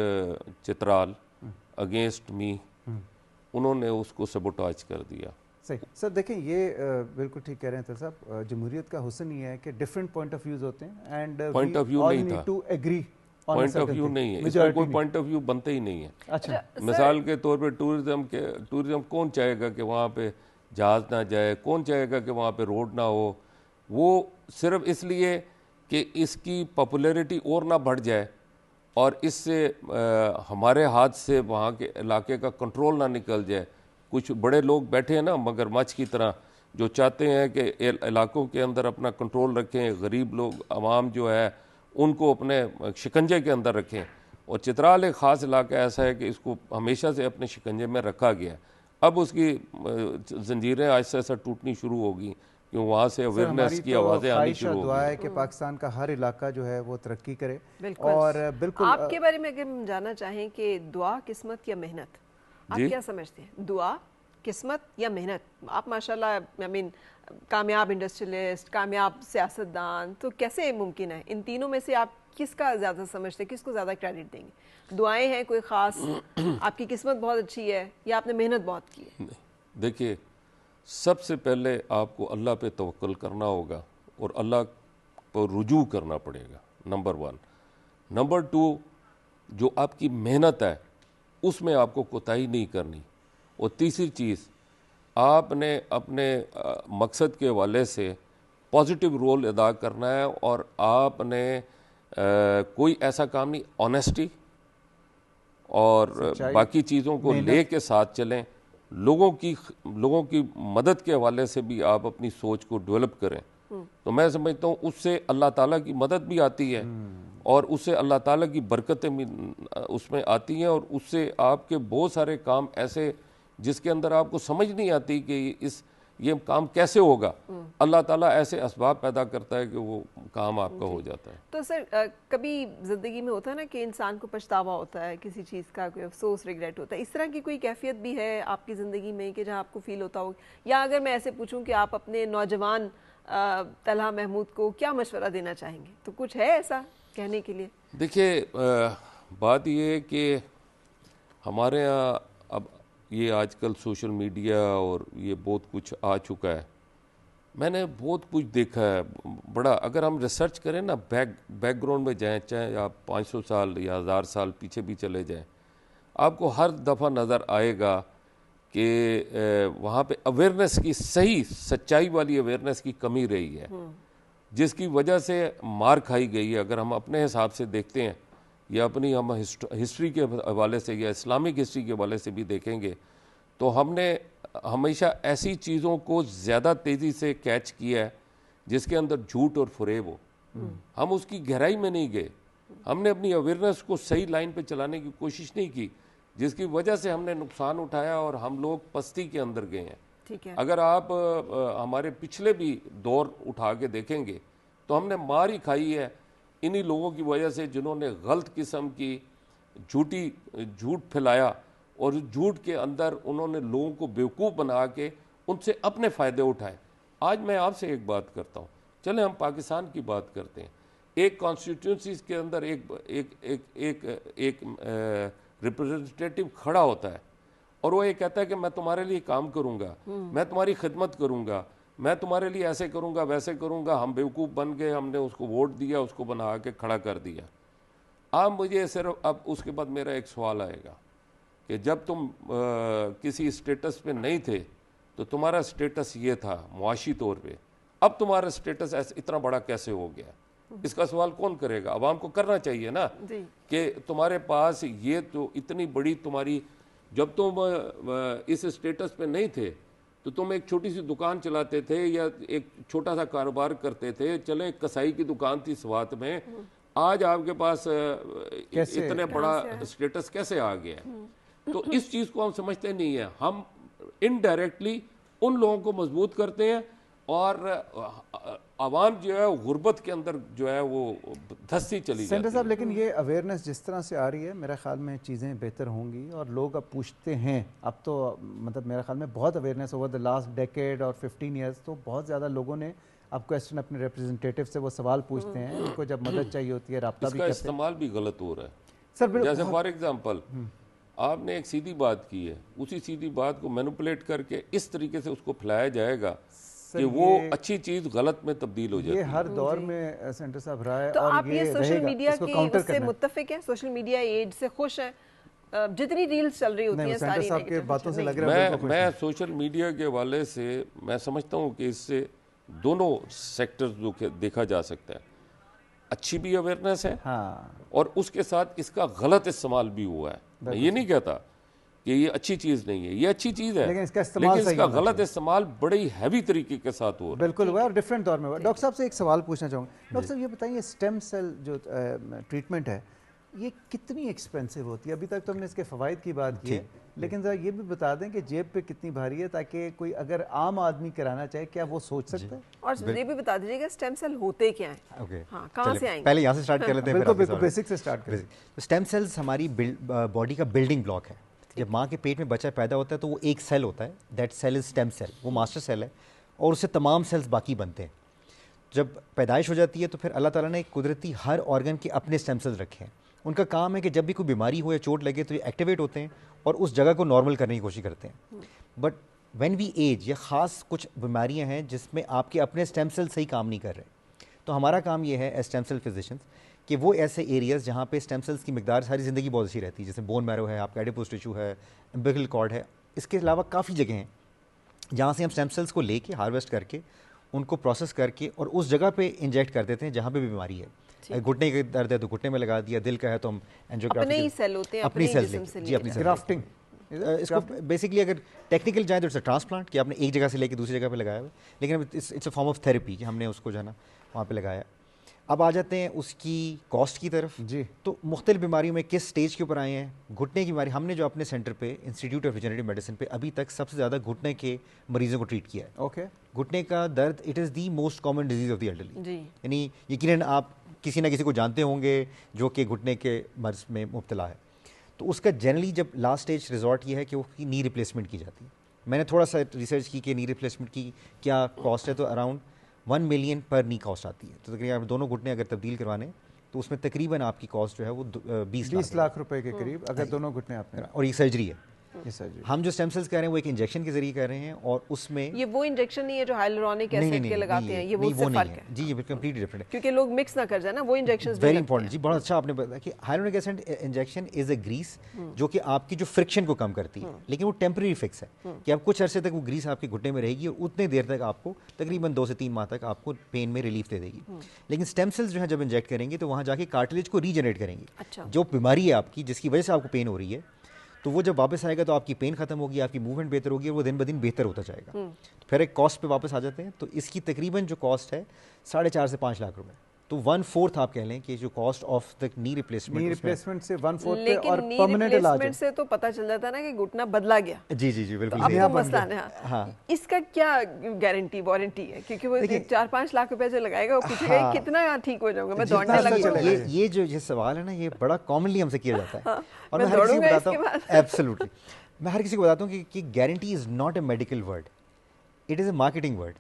Chitral, against me, انہوں نے اس کو سبوٹاج کر دیا۔ صحیح سر، دیکھیں یہ بالکل ٹھیک کہہ رہے ہیں تھے صاحب، جمہوریت کا حسن یہ ہے کہ ڈفرینٹ پوائنٹ آف ویوز ہوتے ہیں، اینڈ پوائنٹ آف ویو نہیں تھا، to agree point of view نہیں ہے، اس میں کوئی پوائنٹ آف ویو بنتا ہی نہیں ہے۔ اچھا، مثال کے طور پہ ٹورزم کون چاہے گا کہ وہاں پہ جہاز نہ جائے، کون چاہے گا کہ وہاں پہ روڈ نہ ہو؟ وہ صرف اس لیے کہ اس کی پاپولیرٹی اور نہ بڑھ جائے اور اس سے ہمارے ہاتھ سے وہاں کے علاقے کا کنٹرول نہ نکل جائے۔ کچھ بڑے لوگ بیٹھے ہیں نا مگر مچھ کی طرح، جو چاہتے ہیں کہ علاقوں کے اندر اپنا کنٹرول رکھیں، غریب لوگ عوام جو ہے ان کو اپنے شکنجے کے اندر رکھیں، اور چترال ایک خاص علاقہ ایسا ہے کہ اس کو ہمیشہ سے اپنے شکنجے میں رکھا گیا ہے۔ اب اس کی زنجیریں آہستہ آہستہ ٹوٹنی شروع ہوگی، کیوں وہاں سے اویئرنیس کی آوازیں آنی شروع ہوگی۔ دعا ہے کہ پاکستان کا ہر علاقہ جو ہے وہ ترقی کرے۔ اور بالکل آپ کے بارے میں اگر ہم جاننا چاہیں کہ دعا، قسمت یا محنت، آپ کیا سمجھتے ہیں؟ دعا، قسمت یا محنت؟ آپ ماشاءاللہ کامیاب انڈسٹریلسٹ، کامیاب سیاستدان، تو کیسے ممکن ہے ان تینوں میں سے آپ کس کا زیادہ سمجھتے ہیں، کس کو زیادہ کریڈٹ دیں گے؟ دعائیں ہیں کوئی خاص، آپ کی قسمت بہت اچھی ہے، یا آپ نے محنت بہت کی ہے؟ دیکھیے، سب سے پہلے آپ کو اللہ پہ توکل کرنا ہوگا اور اللہ پر رجوع کرنا پڑے گا، نمبر 1۔ نمبر 2، جو آپ کی محنت ہے اس میں آپ کو کوتاہی نہیں کرنی، اور تیسری چیز، آپ نے اپنے مقصد کے حوالے سے پازیٹیو رول ادا کرنا ہے، اور آپ نے کوئی ایسا کام نہیں، آنیسٹی اور باقی چیزوں کو لے کے ساتھ چلیں، لوگوں کی مدد کے حوالے سے بھی آپ اپنی سوچ کو ڈیولپ کریں، تو میں سمجھتا ہوں اس سے اللہ تعالیٰ کی مدد بھی آتی ہے، اور اس سے اللہ تعالیٰ کی برکتیں بھی اس میں آتی ہیں، اور اس سے آپ کے بہت سارے کام ایسے جس کے اندر آپ کو سمجھ نہیں آتی کہ یہ کام کیسے ہوگا، اللہ تعالیٰ ایسے اسباب پیدا کرتا ہے کہ وہ کام آپ کا ہو جاتا ہے۔ تو سر، کبھی زندگی میں ہوتا ہے نا کہ انسان کو پچھتاوا ہوتا ہے، کسی چیز کا کوئی افسوس، ریگریٹ ہوتا ہے، اس طرح کی کوئی کیفیت بھی ہے آپ کی زندگی میں کہ جہاں آپ کو فیل ہوتا ہو؟ یا اگر میں ایسے پوچھوں کہ آپ اپنے نوجوان طلحہ محمود کو کیا مشورہ دینا چاہیں گے، تو کچھ ہے ایسا کہنے کے لیے؟ دیکھیے، بات یہ ہے کہ ہمارے ہاں اب یہ آج کل سوشل میڈیا اور یہ بہت کچھ آ چکا ہے، میں نے بہت کچھ دیکھا ہے بڑا، اگر ہم ریسرچ کریں نا، بیک گراؤنڈ میں جائیں، چاہے آپ 500 سال یا 1000 سال پیچھے بھی چلے جائیں، آپ کو ہر دفعہ نظر آئے گا کہ وہاں پہ اویئرنیس کی، صحیح سچائی والی اویئرنیس کی کمی رہی ہے، جس کی وجہ سے مار کھائی گئی ہے۔ اگر ہم اپنے حساب سے دیکھتے ہیں یا اپنی ہم ہسٹری کے حوالے سے یا اسلامک ہسٹری کے حوالے سے بھی دیکھیں گے، تو ہم نے ہمیشہ ایسی چیزوں کو زیادہ تیزی سے کیچ کیا ہے جس کے اندر جھوٹ اور فریب ہو، ہم اس کی گہرائی میں نہیں گئے۔ ہم نے اپنی اویئرنیس کو صحیح لائن پہ چلانے کی کوشش نہیں کی، جس کی وجہ سے ہم نے نقصان اٹھایا اور ہم لوگ پستی کے اندر گئے ہیں. اگر آپ ہمارے پچھلے بھی دور اٹھا کے دیکھیں گے تو ہم نے مار ہی کھائی ہے انہی لوگوں کی وجہ سے جنہوں نے غلط قسم کی جھوٹ پھیلایا اور جھوٹ کے اندر انہوں نے لوگوں کو بیوقوف بنا کے ان سے اپنے فائدے اٹھائے. آج میں آپ سے ایک بات کرتا ہوں، چلیں ہم پاکستان کی بات کرتے ہیں. ایک کانسٹیٹیوئنسیز کے اندر ایک ریپرزنٹیٹیو کھڑا ہوتا ہے اور وہ یہ کہتا ہے کہ میں تمہارے لیے کام کروں گا، میں تمہاری خدمت کروں گا، میں تمہارے لیے ایسے کروں گا ویسے کروں گا. ہم بیوقوف بن گئے، ہم نے اس کو ووٹ دیا، اس کو بنا کے کھڑا کر دیا. اب مجھے صرف اب اس کے بعد میرا ایک سوال آئے گا کہ جب تم کسی اسٹیٹس پہ نہیں تھے تو تمہارا اسٹیٹس یہ تھا معاشی طور پہ، اب تمہارا اسٹیٹس اتنا بڑا کیسے ہو گیا؟ اس کا سوال کون کرے گا؟ عوام کو کرنا چاہیے نا کہ تمہارے پاس یہ تو اتنی بڑی تمہاری، جب تم اس اسٹیٹس پہ نہیں تھے تو تم ایک چھوٹی سی دکان چلاتے تھے یا ایک چھوٹا سا کاروبار کرتے تھے، چلے ایک کسائی کی دکان تھی سوات میں، آج آپ کے پاس اتنے بڑا اسٹیٹس کیسے آ گیا ہے؟ تو اس چیز کو ہم سمجھتے نہیں ہیں. ہم انڈائریکٹلی ان لوگوں کو مضبوط کرتے ہیں اور عوام جو ہے غربت کے اندر جو ہے وہ دھستی چلی جاتی ہے. صاحب لیکن یہ اویئرنیس جس طرح سے آ رہی ہے میرے خیال میں چیزیں بہتر ہوں گی اور لوگ اب پوچھتے ہیں. اب تو مطلب میرے خیال میں بہت awareness over the last decade اور 15 ایئرس تو بہت زیادہ لوگوں نے اب کویسچن اپنے ریپرزنٹیٹیو سے وہ سوال پوچھتے ہیں، ان کو جب مدد چاہیے ہوتی ہے رابطہ بھی کرتے ہیں. اس کا استعمال بھی غلط ہو رہا ہے سر. جیسے فار ایگزامپل آپ نے ایک سیدھی بات کی ہے، اسی سیدھی بات کو مینوپولیٹ کر کے اس طریقے سے اس کو پھیلایا جائے گا کہ وہ اچھی چیز غلت میں تبدیل ہو جاتی ہے. یہ ہر دور میں سینٹر صاحب رہا ہے. تو آپ یہ سوشل میڈیا کی سے متفق ہیں؟ سوشل میڈیا ایج سے خوش ہیں؟ جتنی ریلز چل رہی ہوتی ہیں ساری صاحب کے باتوں سے لگ رہا ہے میں سوشل میڈیا کے حوالے سے میں سمجھتا ہوں کہ اس سے دونوں سیکٹرز دیکھا جا سکتا ہے. اچھی بھی اویئرنیس ہے اور اس کے ساتھ اس کا غلط استعمال بھی ہوا ہے. میں یہ نہیں کہتا کہ یہ اچھی چیز نہیں ہے، یہ اچھی چیز ہے، لیکن اس کا غلط استعمال بڑی ہیوی طریقے کے ساتھ ہوا ہے. بالکل ہوا اور ڈیفرنٹ دور میں ہوا. ڈاکٹر صاحب سے ایک سوال پوچھنا چاہوں گا. ڈاکٹر صاحب یہ بتائیے اسٹیم سیل جو ٹریٹمنٹ ہے یہ کتنی ایکسپینسو ہوتی ہے؟ ابھی تک تو ہم نے اس کے فوائد کی بات کی ہے، لیکن ذرا یہ بھی بتا دیں کہ جیب پہ کتنی بھاری ہے تاکہ کوئی اگر عام آدمی کرانا چاہے کیا وہ سوچ سکتا ہے؟ اور یہ بھی بتا دیجیے گا اسٹیم سیل ہوتے کیا ہیں، کہاں سے آئیں گے؟ پہلے یہاں سے سٹارٹ کر لیتے ہیں. بالکل بیسک سے سٹارٹ کریں. اسٹیم سیلز ہماری باڈی کا بلڈنگ بلاک ہے. جب ماں کے پیٹ میں بچہ پیدا ہوتا ہے تو وہ ایک سیل ہوتا ہے، that cell is stem cell. وہ ماسٹر سیل ہے اور اس سے تمام سیلز باقی بنتے ہیں. جب پیدائش ہو جاتی ہے تو پھر اللہ تعالیٰ نے قدرتی ہر آرگن کے اپنے اسٹیم سیلز رکھے ہیں. ان کا کام ہے کہ جب بھی کوئی بیماری ہو یا چوٹ لگے تو یہ ایکٹیویٹ ہوتے ہیں اور اس جگہ کو نارمل کرنے کی کوشش کرتے ہیں. بٹ وین وی ایج یا خاص کچھ بیماریاں ہیں جس میں آپ کے اپنے اسٹیم سیل صحیح کام نہیں کر رہے، تو ہمارا کام یہ ہے اسٹیم سیل فزیشنز کہ وہ ایسے ایریاز جہاں پہ اسٹیم سیلز کی مقدار ساری زندگی بہت اچھی رہتی ہے، جیسے بون میرو ہے، آپ کا ایڈیپوس ٹیشو ہے، امبیکل کارڈ ہے، اس کے علاوہ کافی جگہیں ہیں جہاں سے ہم اسٹیم سیلز کو لے کے ہارویسٹ کر کے ان کو پروسیس کر کے اور اس جگہ پہ انجیکٹ کر دیتے ہیں جہاں پہ بیماری ہے. گھٹنے کے درد ہے تو گھٹنے میں لگا دیا، دل کا ہے تو ہم اپنے سیل ہوتے ہیں، اپنی سیلز جی اپنی گرافٹنگ. اس کو بیسکلی اگر ٹیکنیکل جائیں تو اٹس اے ٹرانسپلانٹ کہ آپ نے ایک جگہ سے لے کے دوسری جگہ پہ لگایا ہوا، لیکن it's a form of therapy کہ ہم نے اس کو جو ہے نا وہاں پہ لگایا. اب آ جاتے ہیں اس کی کاسٹ کی طرف. جی تو مختلف بیماریوں میں کس سٹیج کے اوپر آئے ہیں. گھٹنے کی بیماری ہم نے جو اپنے سینٹر پہ انسٹیٹیوٹ آف ریجنریٹو میڈیسن پہ ابھی تک سب سے زیادہ گھٹنے کے مریضوں کو ٹریٹ کیا ہے. اوکے. گھٹنے کا درد it is the most common disease of the elderly. یعنی یقیناً آپ کسی نہ کسی کو جانتے ہوں گے جو کہ گھٹنے کے مرض میں مبتلا ہے. تو اس کا جنرلی جب لاسٹ اسٹیج ریزورٹ یہ ہے کہ وہ کی نی ریپلیسمنٹ کی جاتی ہے. میں نے تھوڑا سا ریسرچ کی کہ نی ریپلیسمنٹ کی کیا کاسٹ ہے، تو اراؤنڈ 1 ملین پر نی کاسٹ آتی ہے. تو تقریباً دونوں گھٹنے اگر تبدیل کروانے تو اس میں تقریباً آپ کی کاسٹ جو ہے وہ 20 لاکھ روپے کے قریب اگر دونوں گھٹنے آپ نے. اور یہ سرجری ہے. ہم جو اسٹیم سیلز کر رہے ہیں وہ ایک انجیکشن کے ذریعے کر رہے ہیں اور اس میں یہ وہ انجیکشن نہیں ہے جو ہائلورونک ایسڈ کے لگاتے ہیں، یہ وہ سے فرق ہے. جی یہ کمپلیٹلی ڈفرنٹ ہے کیونکہ لوگ مکس نہ کر جائیں نا وہ انجیکشنز. Very important. جی بہت اچھا آپ نے بتایا کہ ہائلورونک ایسڈ انجیکشن از اے گریس جو کہ آپ کی جو فرکشن کو کم کرتی ہے، لیکن وہ ٹیمپریری فکس ہے کہ آپ کچھ عرصے تک وہ گریس آپ کے گھٹنے میں رہے گی اور اتنے دیر تک آپ کو تقریباً 2 سے 3 ماہ تک آپ کو پین میں ریلیف دے دے گی. لیکن اسٹیم سیلز جو ہے جب انجیکٹ کریں گے تو وہاں جا کے کارٹلیج کو ریجنریٹ کریں گے. جو بیماری ہے آپ کی جس کی وجہ سے آپ کو پین ہو رہی ہے تو وہ جب واپس آئے گا تو آپ کی پین ختم ہوگی، آپ کی موومنٹ بہتر ہوگی اور وہ دن بدن بہتر ہوتا جائے گا. پھر ایک کاسٹ پہ واپس آ جاتے ہیں تو اس کی تقریباً جو کاسٹ ہے 4.5 سے 5 لاکھ روپے. تو 1/4 آپ کہہ لیں کہ جو کاسٹ آف دا نی ریپلیسمنٹ سے 1/4 پہ اور پرماننٹ علاج سے تو پتہ چل جاتا نا کہ گھٹنا بدلا گیا. جی جی جی بالکل اب تو مسئلہ ہے. اس کا کیا گارنٹی وارنٹی ہے؟ کیونکہ وہ 4-5 لاکھ روپے جو لگائے گا وہ پوچھے گا کتنا ٹھیک ہو جاؤں گا, میں دوڑنے لگی ہوں. یہ جو یہ سوال ہے نا یہ بڑا کامنلی ہم سے کیا جاتا ہے, اور میں ہر کسی کو بتاتا ہوں ایبسلیوٹلی, میں ہر کسی کو بتاتا ہوں کہ guarantee is not a medical word, it is a marketing word.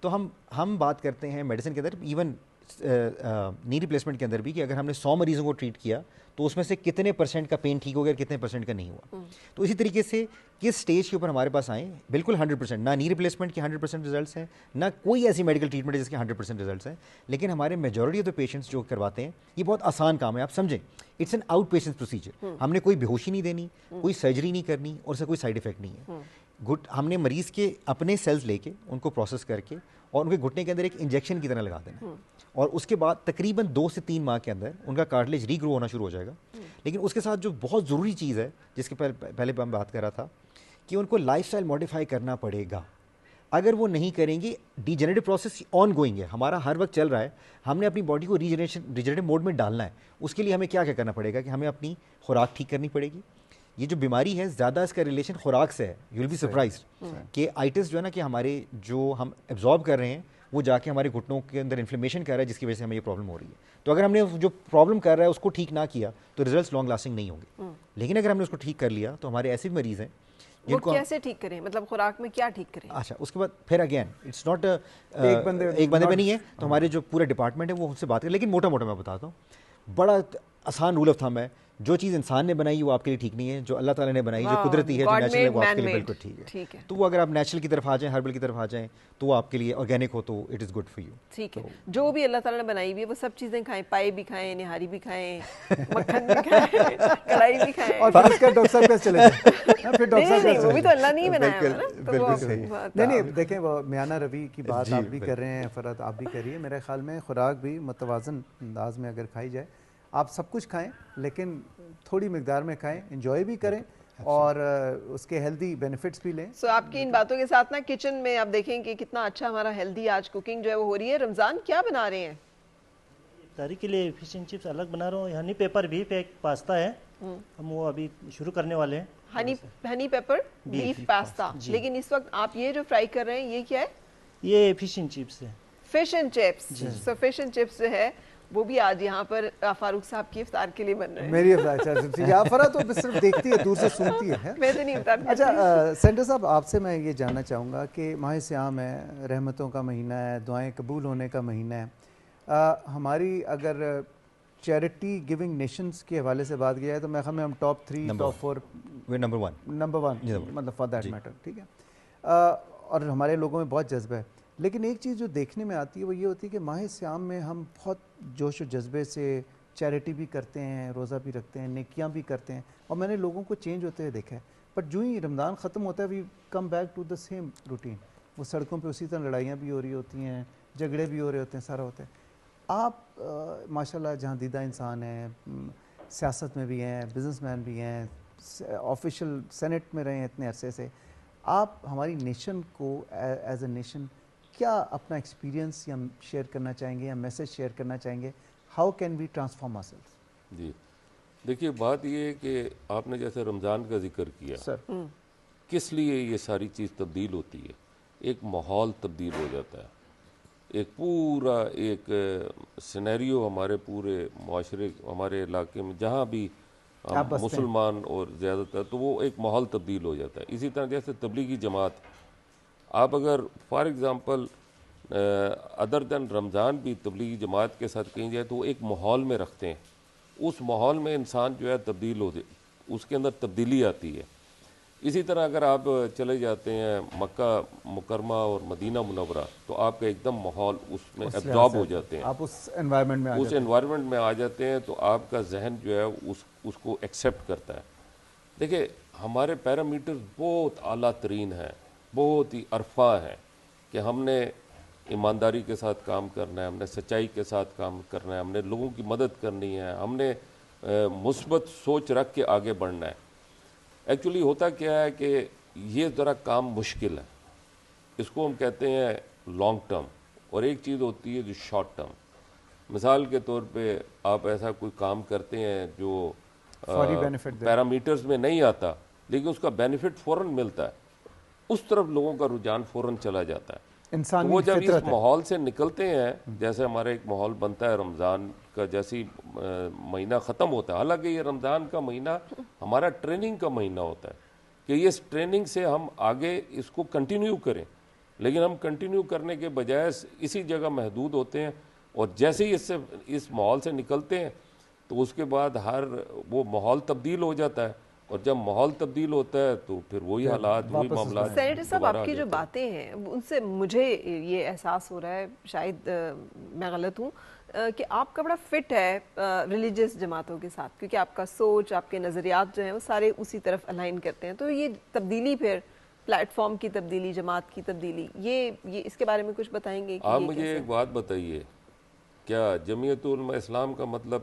تو ہم بات کرتے ہیں میڈیسن کے اندر, ایون نی ریپلیسمنٹ کے اندر بھی, کہ اگر ہم نے 100 مریضوں کو ٹریٹ کیا تو اس میں سے کتنے % کا پین ٹھیک ہو گیا اور کتنے % کا نہیں ہوا. تو اسی طریقے سے کس سٹیج کے اوپر ہمارے پاس آئیں, بالکل 100%, نہ نی ریپلیسمنٹ کے 100% ریزلٹس ہیں, نہ کوئی ایسی میڈیکل ٹریٹمنٹ ہے جس کے 100% ریزلٹس ہیں, لیکن ہمارے میجورٹی آف دا پیشنٹس جو کرواتے ہیں یہ بہت آسان کام ہے. آپ سمجھیں it's an out patient procedure, ہم نے کوئی بے ہوشی نہیں دینی, کوئی سرجری نہیں کرنی, اور اس سے کوئی سائڈ افیکٹ نہیں ہے. ہم نے مریض کے اپنے سیلز لے کے ان کو پروسیس کر کے اور ان کے گھٹنے کے اندر ایک انجیکشن کی طرح لگا دینا, اور اس کے بعد تقریباً 2 سے 3 ماہ کے اندر ان کا کارٹلیج ری گرو ہونا شروع ہو جائے گا. لیکن اس کے ساتھ جو بہت ضروری چیز ہے جس کے پہلے میں بات کر رہا تھا, کہ ان کو لائف اسٹائل ماڈیفائی کرنا پڑے گا. اگر وہ نہیں کریں گے, D generative process on going ہے, ہمارا ہر وقت چل رہا ہے, ہم نے اپنی باڈی کو ریجنریٹو موڈ میں ڈالنا ہے. اس کے لیے ہمیں کیا کرنا پڑے گا کہ ہمیں اپنی خوراک ٹھیک کرنی پڑے گی. یہ جو بیماری ہے زیادہ اس کا ریلیشن خوراک سے ہے. یو ول بی سرپرائزڈ کہ آئٹس جو ہے نا, کہ ہمارے جو ہم ایبزارب کر رہے ہیں وہ جا کے ہمارے گھٹنوں کے اندر انفلیمیشن کر رہا ہے, جس کی وجہ سے ہمیں یہ پرابلم ہو رہی ہے. تو اگر ہم نے جو پرابلم کر رہا ہے اس کو ٹھیک نہ کیا تو ریزلٹس لانگ لاسٹنگ نہیں ہوں گے. لیکن اگر ہم نے اس کو ٹھیک کر لیا تو ہمارے ایسے بھی مریض ہیں وہ کیسے ٹھیک کریں, مطلب خوراک میں کیا ٹھیک کریں. اچھا, اس کے بعد پھر اگین اٹس ناٹ ایک بندے پہ نہیں ہے, تو ہمارے جو پورا ڈپارٹمنٹ ہے وہ ان سے بات کریں. لیکن موٹا موٹا میں بتاتا ہوں, بڑا آسان رول آف تھم ہے, جو چیز انسان نے بنائی وہ آپ کے لیے ٹھیک نہیں ہے, جو اللہ تعالیٰ نے بنائی جو قدرتی ہے, جو نیچرل ہے, وہ آپ کے لیے بالکل ٹھیک ہے. تو وہ اگر آپ نیچرل کی طرف آ جائیں, ہربل کی طرف آ جائیں, تو وہ آپ کے لیے آرگینک ہو تو it is good for you. ٹھیک ہے, جو بھی اللہ تعالیٰ نے بنائی ہوئی ہے وہ سب چیزیں کھائیں, پائے بھی کھائیں, نہاری بھی کھائیں, مکھن بھی کھائیں, کڑھائی بھی کھائیں. اور پھر اس کا ڈاکٹر صاحب پہ چلے جائیں, پھر ڈاکٹر صاحب وہ بھی تو اللہ نے ہی بنایا ہے نا. بالکل صحیح. نہیں دیکھیں, وہ میانہ روی کی بات آپ بھی کر رہے ہیں, فرحت آپ بھی کر رہی ہے. میرے خیال میں خوراک بھی متوازن انداز میں اگر کھائی جائے, آپ سب کچھ کھائیں لیکن تھوڑی مقدار میں کھائیں, انجوائے بھی کریں اور اس کے ہیلدی بینیفٹس بھی لیں. سو آپ کی ان باتوں کے ساتھ نا کچن میں آپ دیکھیں کہ کتنا اچھا ہمارا ہیلدی آج کوکنگ جو ہے وہ ہو رہی ہے. رمضان کیا بنا رہے ہیں؟ افطاری کے لیے فش اینڈ چپس الگ بنا رہا ہوں. ہنی پیپر بیف ایک پاستا ہے, ہم وہ ابھی شروع کرنے والے ہیں. Honey paper beef pasta. لیکن اس وقت آپ یہ جو فرائی کر رہے ہیں یہ کیا ہے؟ یہ فش اینڈ چپس ہے. Fish and chips. So fish and chips جو ہے وہ بھی آج یہاں پر فاروق صاحب کی افطار کے لیے بن رہے ہیں. میری افطار فرا تو صرف دیکھتی ہے, دور سے سنتی ہے. میں تو نہیں افطار. اچھا سینٹر صاحب, آپ سے میں یہ جاننا چاہوں گا کہ ماہ صیام ہے, رحمتوں کا مہینہ ہے, دعائیں قبول ہونے کا مہینہ ہے. ہماری اگر چیریٹی گیونگ نیشنز کے حوالے سے بات کیا ہے تو میں خیال میں ہم ٹاپ 3 ٹاپ 4 نمبر 1 مطلب فار دیٹ میٹر, ٹھیک ہے. اور ہمارے لوگوں میں بہت جذبہ ہے. لیکن ایک چیز جو دیکھنے میں آتی ہے وہ یہ ہوتی ہے کہ ماہ صیام میں ہم بہت جوش و جذبے سے چیریٹی بھی کرتے ہیں, روزہ بھی رکھتے ہیں, نیکیاں بھی کرتے ہیں, اور میں نے لوگوں کو چینج ہوتے ہوئے دیکھا ہے. بٹ جو ہی رمضان ختم ہوتا ہے we come back to the same routine. وہ سڑکوں پہ اسی طرح لڑائیاں بھی ہو رہی ہوتی ہیں, جھگڑے بھی ہو رہے ہوتے ہیں, سارا ہوتا ہے. آپ ماشاء اللہ جہاں دیدہ انسان ہیں, سیاست میں بھی ہیں, بزنس مین بھی ہیں, آفیشیل سینٹ میں رہے ہیں اتنے عرصے سے, آپ ہماری نیشن کو ایز اے نیشن کیا اپنا ایکسپیرینس یا شیئر کرنا چاہیں گے یا میسیج شیئر کرنا چاہیں گے؟ How can we transform our self? جی دیکھیے, بات یہ ہے کہ آپ نے جیسے رمضان کا ذکر کیا, سر کس لیے یہ ساری چیز تبدیل ہوتی ہے؟ ایک ماحول تبدیل ہو جاتا ہے, ایک پورا ایک سینیریو ہمارے پورے معاشرے, ہمارے علاقے میں جہاں بھی مسلمان اور زیادہ تر, تو وہ ایک ماحول تبدیل ہو جاتا ہے. اسی طرح جیسے تبلیغی جماعت, آپ اگر فار ایگزامپل ادر دین رمضان بھی تبلیغی جماعت کے ساتھ کہیں جائے تو وہ ایک ماحول میں رکھتے ہیں, اس ماحول میں انسان جو ہے تبدیل ہو, اس کے اندر تبدیلی آتی ہے. اسی طرح اگر آپ چلے جاتے ہیں مکہ مکرمہ اور مدینہ منورہ تو آپ کا ایک دم ماحول اس میں ایبزارب ہو جاتے ہیں, آپ اس انوائرمنٹ میں آ جاتے ہیں, تو آپ کا ذہن جو ہے اس کو ایکسیپٹ کرتا ہے. دیکھیں ہمارے پیرامیٹر بہت اعلیٰ ترین ہیں, بہت ہی عرفہ ہیں کہ ہم نے ایمانداری کے ساتھ کام کرنا ہے, ہم نے سچائی کے ساتھ کام کرنا ہے, ہم نے لوگوں کی مدد کرنی ہے, ہم نے مثبت سوچ رکھ کے آگے بڑھنا ہے. ایکچولی ہوتا کیا ہے کہ یہ ذرا کام مشکل ہے, اس کو ہم کہتے ہیں لانگ ٹرم, اور ایک چیز ہوتی ہے جو شارٹ ٹرم. مثال کے طور پہ آپ ایسا کوئی کام کرتے ہیں جو پیرامیٹرز میں نہیں آتا لیکن اس کا بینیفٹ فوراً ملتا ہے, اس طرف لوگوں کا رجحان فوراً چلا جاتا ہے. وہ جب اس ماحول سے نکلتے ہیں, جیسے ہمارا ایک ماحول بنتا ہے رمضان کا, جیسی مہینہ ختم ہوتا ہے, حالانکہ یہ رمضان کا مہینہ ہمارا ٹریننگ کا مہینہ ہوتا ہے کہ یہ اس ٹریننگ سے ہم آگے اس کو کنٹینیو کریں, لیکن ہم کنٹینیو کرنے کے بجائے اسی جگہ محدود ہوتے ہیں, اور جیسے ہی اس ماحول سے نکلتے ہیں تو اس کے بعد وہ ماحول تبدیل ہو جاتا ہے, اور جب ماحول تبدیل ہوتا ہے تو پھر وہی حالات, وہی معاملات. سینیٹر صاحب, آپ کی جو باتیں ہیں ان سے مجھے یہ احساس ہو رہا ہے, شاید میں غلط ہوں, کہ آپ کا بڑا فٹ ہے ریلیجیس جماعتوں کے ساتھ, کیونکہ آپ کا سوچ, آپ کے نظریات جو ہیں وہ سارے اسی طرف الائن کرتے ہیں. تو یہ تبدیلی, پھر پلیٹ فارم کی تبدیلی, جماعت کی تبدیلی, یہ اس کے بارے میں کچھ بتائیں گے؟ آپ مجھے ایک بات بتائیے, کیا جمعیت علماء اسلام کا مطلب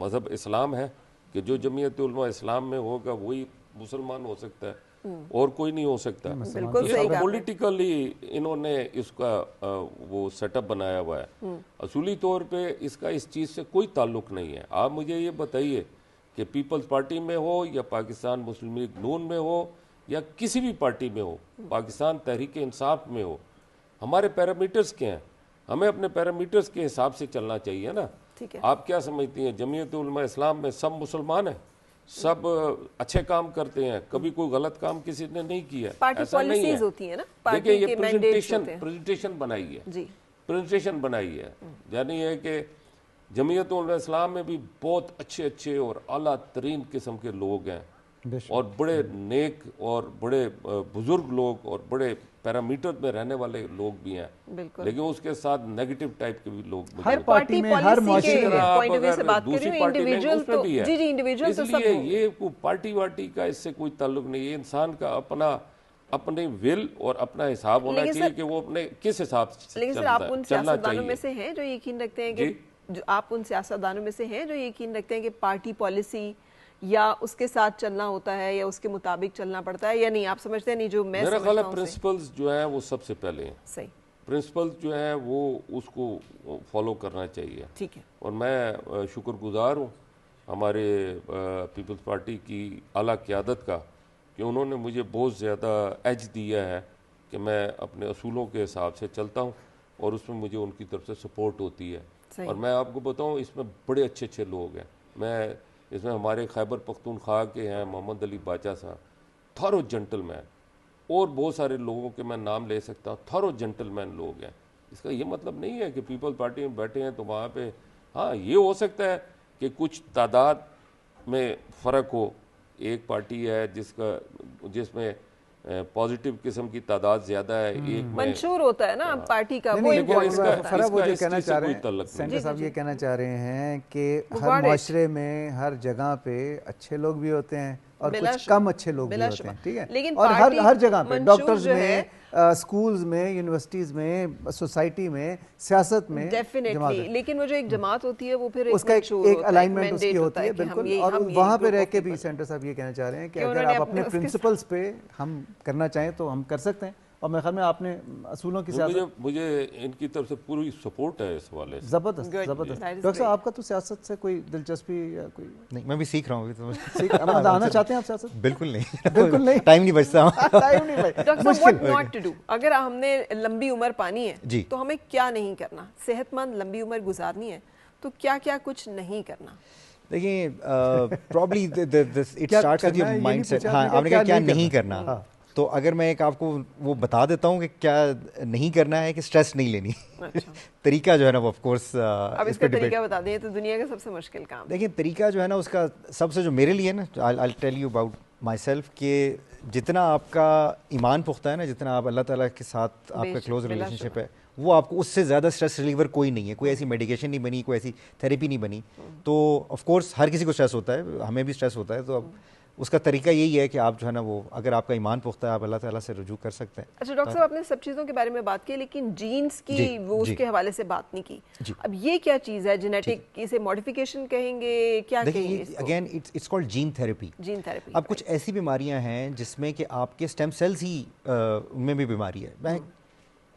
مذہب اسلام ہے کہ جو جمعیت علماء اسلام میں ہوگا وہی مسلمان ہو سکتا ہے اور کوئی نہیں ہو سکتا؟ یہ پولیٹیکلی انہوں نے اس کا وہ سیٹ اپ بنایا ہوا ہے. اصولی طور پہ اس کا اس چیز سے کوئی تعلق نہیں ہے. آپ مجھے یہ بتائیے کہ پیپلز پارٹی میں ہو یا پاکستان مسلم لیگ نون میں ہو یا کسی بھی پارٹی میں ہو, پاکستان تحریک انصاف میں ہو, ہمارے پیرامیٹرز کیا ہیں؟ ہمیں اپنے پیرامیٹرز کے حساب سے چلنا چاہیے نا. آپ کیا سمجھتی ہیں جمعیت علماء اسلام میں سب مسلمان ہیں, سب اچھے کام کرتے ہیں, کبھی کوئی غلط کام کسی نے نہیں کیا؟ ایسا نہیں ہے. دیکھیں یہ پریزنٹیشن بنائی ہے, پریزنٹیشن بنائی ہے, یعنی ہے کہ جمعیت علماء اسلام میں بھی بہت اچھے اچھے اور اعلیٰ ترین قسم کے لوگ ہیں, اور بڑے نیک اور بڑے بزرگ لوگ اور بڑے پیرامیٹر میں رہنے والے لوگ بھی ہیں, لیکن اس کے ساتھ نیگیٹو ٹائپ کے بھی لوگ, ہر پارٹی میں, ہر معاشرے میں, دوسری پارٹی میں اس میں بھی ہے. اس لیے یہ کوئی پارٹی وارٹی کا اس سے کوئی تعلق نہیں. یہ انسان کا اپنے ول اور اپنا حساب ہونا چاہیے کہ وہ اپنے کس حساب سے لیکن سر آپ ان سیاستدانوں میں سے ہیں جو یقین رکھتے ہیں کہ آپ ان سیاستدانوں میں سے ہیں جو یقین رکھتے ہیں کہ پارٹی پالیسی یا اس کے ساتھ چلنا ہوتا ہے یا اس کے مطابق چلنا پڑتا ہے, یا نہیں آپ سمجھتے ہیں نہیں جو میں میرا خیال ہے پرنسپلز جو ہیں وہ سب سے پہلے ہیں. صحیح, پرنسپلز جو ہیں وہ اس کو فالو کرنا چاہیے. ٹھیک ہے, اور میں شکر گزار ہوں ہمارے پیپلز پارٹی کی اعلیٰ قیادت کا کہ انہوں نے مجھے بہت زیادہ ایج دیا ہے کہ میں اپنے اصولوں کے حساب سے چلتا ہوں, اور اس میں مجھے ان کی طرف سے سپورٹ ہوتی ہے. اور میں آپ کو بتاؤں اس میں بڑے اچھے اچھے لوگ ہیں. اس میں ہمارے خیبر پختونخوا کے ہیں محمد علی باچا صاحب, تھارو جنٹل مین, اور بہت سارے لوگوں کے میں نام لے سکتا ہوں, تھارو جنٹل مین لوگ ہیں. اس کا یہ مطلب نہیں ہے کہ پیپل پارٹی میں بیٹھے ہیں تو وہاں پہ, ہاں یہ ہو سکتا ہے کہ کچھ تعداد میں فرق ہو. ایک پارٹی ہے جس میں پازیٹیو قسم کی تعداد زیادہ ہے, ایک منشور ہوتا ہے نا پارٹی کا. فرا وہ جو کہنا چاہ رہے ہیں سینٹر صاحب, یہ کہنا چاہ رہے ہیں کہ ہر معاشرے میں ہر جگہ پہ اچھے لوگ بھی ہوتے ہیں اور کچھ کم اچھے لوگ بھی ہوتے ہیں, ٹھیک ہے, اور ہر جگہ پہ ڈاکٹرز میں, اسکولز میں, یونیورسٹیز میں, سوسائٹی میں, سیاست میں, ڈیفینیٹلی, لیکن وہ جو ایک جماعت ہوتی ہے وہ پھر اس کا ایک الائنمنٹ اس کی ہوتی ہے. بالکل, اور وہاں پہ رہ کے بھی سینٹر صاحب یہ کہنا چاہ رہے ہیں کہ اگر آپ اپنے پرنسپلز پہ ہم کرنا چاہیں تو ہم کر سکتے ہیں, اور میرے خیال میں آپ نے اصولوں کی سیاست, مجھے ان کی طرف سے پوری سپورٹ ہے اس حوالے سے. زبردست زبردست. ڈاکٹر صاحب آپ کا تو سیاست سے کوئی دلچسپی یا کوئی نہیں؟ میں بھی سیکھ رہا ہوں. آنا چاہتے ہیں آپ سیاست؟ بالکل نہیں, بالکل نہیں, ٹائم نہیں بچتا. ڈاکٹر صاحب what not to do, اگر ہم نے لمبی عمر پانی ہے تو ہمیں کیا نہیں کرنا؟ صحت مند لمبی عمر گزارنی ہے تو کیا کیا کچھ نہیں کرنا؟ دیکھیں probably it starts with your mindset. ہاں, آپ نے کہا کیا نہیں کرنا, تو اگر میں ایک آپ کو وہ بتا دیتا ہوں کہ کیا نہیں کرنا ہے, کہ سٹریس نہیں لینی. طریقہ جو ہے نا وہ آف کورس, اب اس کا طریقہ بتا دیں تو دنیا کا سب سے مشکل کام. دیکھیں طریقہ جو ہے نا اس کا سب سے جو میرے لیے نا, I'll tell you about myself, کہ جتنا آپ کا ایمان پختہ ہے نا, جتنا آپ اللہ تعالیٰ کے ساتھ آپ کا کلوز ریلیشن شپ ہے, وہ آپ کو اس سے زیادہ اسٹریس ریلیور کوئی نہیں ہے. کوئی ایسی میڈیکیشن نہیں بنی, کوئی ایسی تھیراپی نہیں بنی. تو آف کورس ہر کسی کو اسٹریس ہوتا ہے, ہمیں بھی اسٹریس ہوتا ہے. تو اب اس کا طریقہ یہی ہے کہ آپ جو ہے نا وہ, اگر آپ کا ایمان پختہ ہے, آپ اللہ تعالیٰ سے رجوع کر سکتے ہیں. اچھا ڈاکٹر صاحب, آپ نے سب چیزوں کے بارے میں بات کی, لیکن جینز کی وہ اس کے حوالے سے بات نہیں کی. اب یہ کیا چیز ہے جینیٹک, اسے ماڈیفیکیشن کہیں گے, کیا کہیں گے؟ Again it's called gene therapy. Gene therapy. اب کچھ ایسی بیماریاں ہیں جس میں کہ آپ کے اسٹیم سیلز ہی ان میں بھی بیماری ہے. میں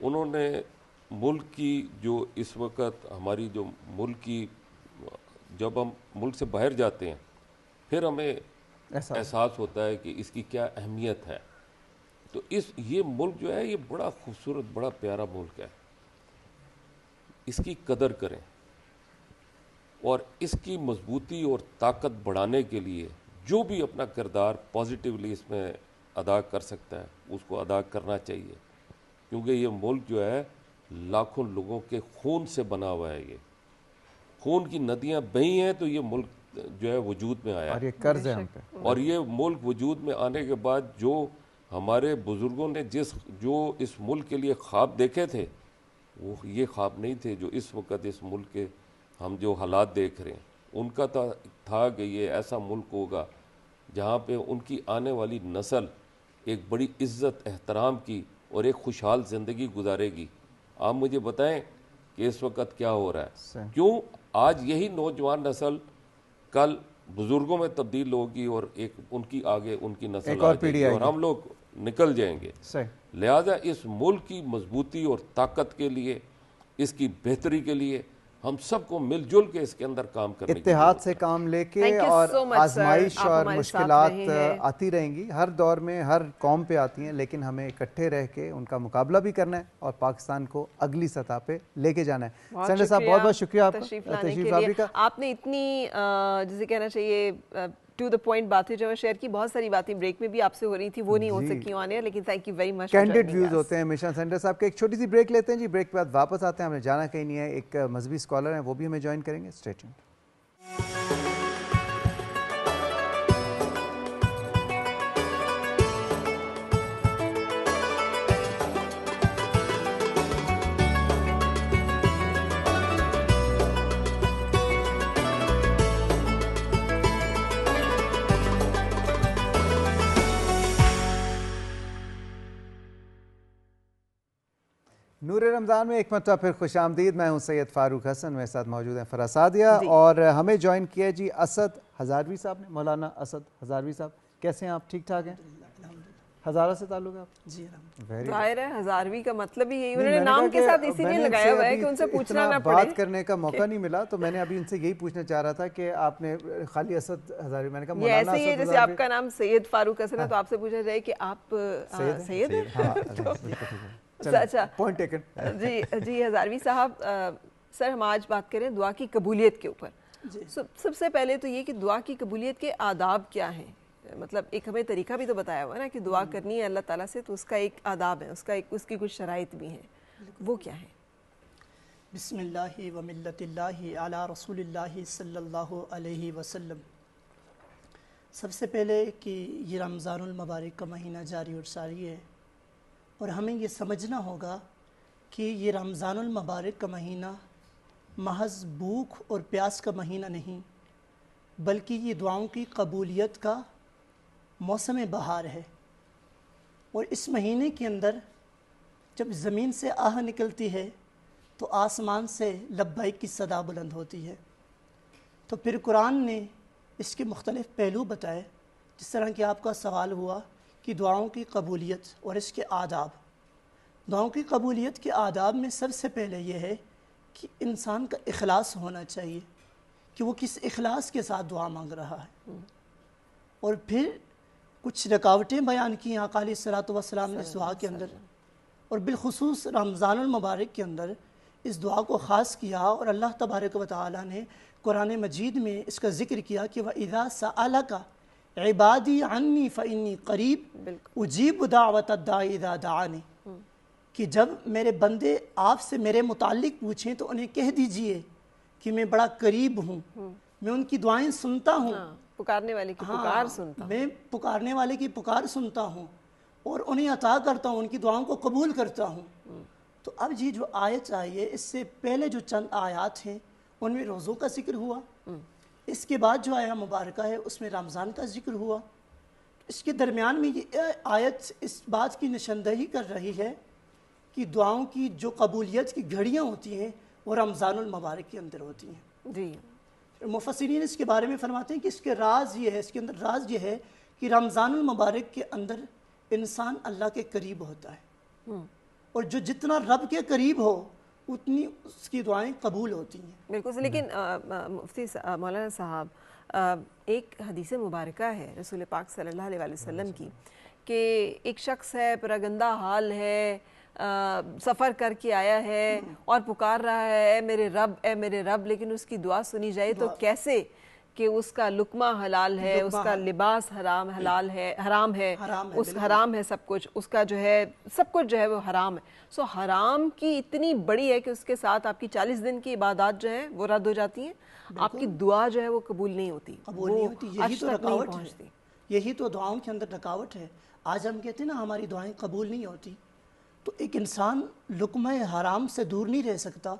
انہوں نے ملک کی جو اس وقت ہماری جو ملک کی، جب ہم ملک سے باہر جاتے ہیں پھر ہمیں احساس ہوتا ہے کہ اس کی کیا اہمیت ہے. تو یہ ملک جو ہے یہ بڑا خوبصورت بڑا پیارا ملک ہے، اس کی قدر کریں اور اس کی مضبوطی اور طاقت بڑھانے کے لیے جو بھی اپنا کردار پازیٹیولی اس میں ادا کر سکتا ہے اس کو ادا کرنا چاہیے، کیونکہ یہ ملک جو ہے لاکھوں لوگوں کے خون سے بنا ہوا ہے. یہ خون کی ندیاں بہی ہیں تو یہ ملک جو ہے وجود میں آیا، اور یہ قرض ہے ہم پہ. اور یہ ملک وجود میں آنے کے بعد جو ہمارے بزرگوں نے جو اس ملک کے لیے خواب دیکھے تھے وہ یہ خواب نہیں تھے جو اس وقت اس ملک کے ہم جو حالات دیکھ رہے ہیں. ان کا تھا کہ یہ ایسا ملک ہوگا جہاں پہ ان کی آنے والی نسل ایک بڑی عزت احترام کی اور ایک خوشحال زندگی گزارے گی. آپ مجھے بتائیں کہ اس وقت کیا ہو رہا ہے؟ کیوں آج یہی نوجوان نسل کل بزرگوں میں تبدیل ہوگی اور ایک ان کی آگے ان کی نسل آ جائے گی اور ہم لوگ نکل جائیں گے. لہذا اس ملک کی مضبوطی اور طاقت کے لیے، اس کی بہتری کے لیے ہم سب کو مل جل کے اس کے اندر کام کرنے کی اتحاد سے کام لے کے، اور آزمائش اور مشکلات آتی رہیں گی، ہر دور میں ہر قوم پہ آتی ہیں، لیکن ہمیں اکٹھے رہ کے ان کا مقابلہ بھی کرنا ہے اور پاکستان کو اگلی سطح پہ لے کے جانا ہے. سینڈر صاحب بہت بہت شکریہ آپ کا تشریف لانے کا. آپ نے اتنی جسے کہنا چاہیے ٹو دا پوائنٹ باتیں جو شیئر کی، بہت ساری باتیں بریک میں بھی آپ سے ہو رہی تھی وہ نہیں ہو سکی آنے، لیکن thank you very much. Candid views ہوتے ہیں ہمیشہ سینڈر صاحب کے. ایک چھوٹی سی بریک لیتے ہیں جی، بریک کے بعد واپس آتے ہیں. ہمیں جانا کہیں نہیں ہے، ایک مذہبی اسکالر ہیں وہ بھی ہمیں جوائن کریں گے. Stay tuned. نور رمضان میں ایک مرتبہ پھر خوش آمدید. میں ہوں سید فاروق حسن، میرے ساتھ موجود ہیں فرا سعدیہ، اور ہمیں جوائن کیا جی اسد ہزاروی صاحب نے. مولانا اسد ہزاروی صاحب کیسے ہیں آپ؟ ٹھیک ٹھاک ہیں؟ ہزارہ سے تعلق ہے آپ؟ جی ظاہر ہے ہزاروی کا مطلب ہی یہی، انہوں نے نام کے ساتھ اسی لیے لگایا ہوا ہے کہ ان سے پوچھنا نہ پڑے. بات کرنے کا موقع نہیں ملا تو میں نے ابھی ان سے یہی پوچھنا چاہ رہا تھا کہ آپ نے خالی اسد ہزاروی، میں نے کہا مولانا اسد ہزاروی. ایسے ہی ہے جیسے آپ کا نام سید فاروق حسن ہے تو آپ سے پوچھا جائے کہ آپ سید ہیں. اچھا پوائنٹ ٹیکن. جی ہزاروی صاحب، سر ہم آج بات کریں دعا کی قبولیت کے اوپر. سب سے پہلے تو یہ کہ دعا کی قبولیت کے آداب کیا ہیں؟ مطلب ایک ہمیں طریقہ بھی تو بتایا ہوا ہے نا کہ دعا کرنی ہے اللہ تعالیٰ سے، تو اس کا ایک آداب ہے، اس کی کچھ شرائط بھی ہیں، وہ کیا ہیں؟ بسم اللہ و ملت اللہ علی رسول اللہ صلی اللہ علیہ وسلم. سب سے پہلے کہ یہ رمضان المبارک کا مہینہ جاری اور ساری ہے، اور ہمیں یہ سمجھنا ہوگا کہ یہ رمضان المبارک کا مہینہ محض بھوک اور پیاس کا مہینہ نہیں، بلکہ یہ دعاؤں کی قبولیت کا موسم بہار ہے. اور اس مہینے کے اندر جب زمین سے آہ نکلتی ہے تو آسمان سے لبیک کی صدا بلند ہوتی ہے. تو پھر قرآن نے اس کے مختلف پہلو بتائے، جس طرح کہ آپ کا سوال ہوا کہ دعاؤں کی قبولیت اور اس کے آداب. دعاؤں کی قبولیت کے آداب میں سب سے پہلے یہ ہے کہ انسان کا اخلاص ہونا چاہیے کہ وہ کس اخلاص کے ساتھ دعا مانگ رہا ہے. اور پھر کچھ رکاوٹیں بیان کی آقا علیہ الصلوۃ والسلام نے اس دعا کے اندر، اور بالخصوص رمضان المبارک کے اندر اس دعا کو خاص کیا. اور اللہ تبارک و تعالیٰ نے قرآن مجید میں اس کا ذکر کیا کہ وَإِذَا سَأَلَكَ عِبَادِي عَنِّي فَإِنِّي قَرِيبٌ أُجِيبُ دَعْوَةَ الدَّاعِ إِذَا دَعَانِ، کہ جب میرے بندے آپ سے میرے متعلق پوچھیں تو انہیں کہہ دیجئے کہ میں بڑا قریب ہوں، میں ان کی دعائیں سنتا ہوں، پکارنے والے کی پکار سنتا ہوں، میں پکارنے والے کی پکار سنتا ہوں اور انہیں عطا کرتا ہوں، ان کی دعاؤں کو قبول کرتا ہوں. تو اب یہ جو آیت آئی ہے، اس سے پہلے جو چند آیات ہیں ان میں روزوں کا ذکر ہوا. اس کے بعد جو آیہ مبارکہ ہے اس میں رمضان کا ذکر ہوا. اس کے درمیان میں یہ آیت اس بات کی نشاندہی کر رہی ہے کہ دعاؤں کی جو قبولیت کی گھڑیاں ہوتی ہیں وہ رمضان المبارک کے اندر ہوتی ہیں. جی مفسرین اس کے بارے میں فرماتے ہیں کہ اس کے راز یہ ہے، اس کے اندر راز یہ ہے کہ رمضان المبارک کے اندر انسان اللہ کے قریب ہوتا ہے، اور جو جتنا رب کے قریب ہو اتنی اس کی دعائیں قبول ہوتی ہیں. بالکل. لیکن مفتی مولانا صاحب ایک حدیث مبارکہ ہے رسول پاک صلی اللہ علیہ وسلم کی کہ ایک شخص ہے پراگندہ حال ہے, سفر کر کے آیا ہے اور پکار رہا ہے اے میرے رب اے میرے رب, لیکن اس کی دعا سنی جائے تو کیسے کہ اس کا لقمہ حلال ہے, اس کا لباس حرام ہے, اس حرام ہے سب کچھ, اس کا جو ہے سب کچھ جو ہے وہ حرام ہے. سو حرام کی اتنی بڑی ہے کہ اس کے ساتھ آپ کی 40 دن کی عبادات جو ہیں وہ رد ہو جاتی ہیں, آپ کی دعا جو ہے وہ قبول نہیں ہوتی. یہی تو رکاوٹ ہے, یہی تو دعاؤں کے اندر رکاوٹ ہے. آج ہم کہتے ہیں نا ہماری دعائیں قبول نہیں ہوتی, تو ایک انسان لقمہ حرام سے دور نہیں رہ سکتا.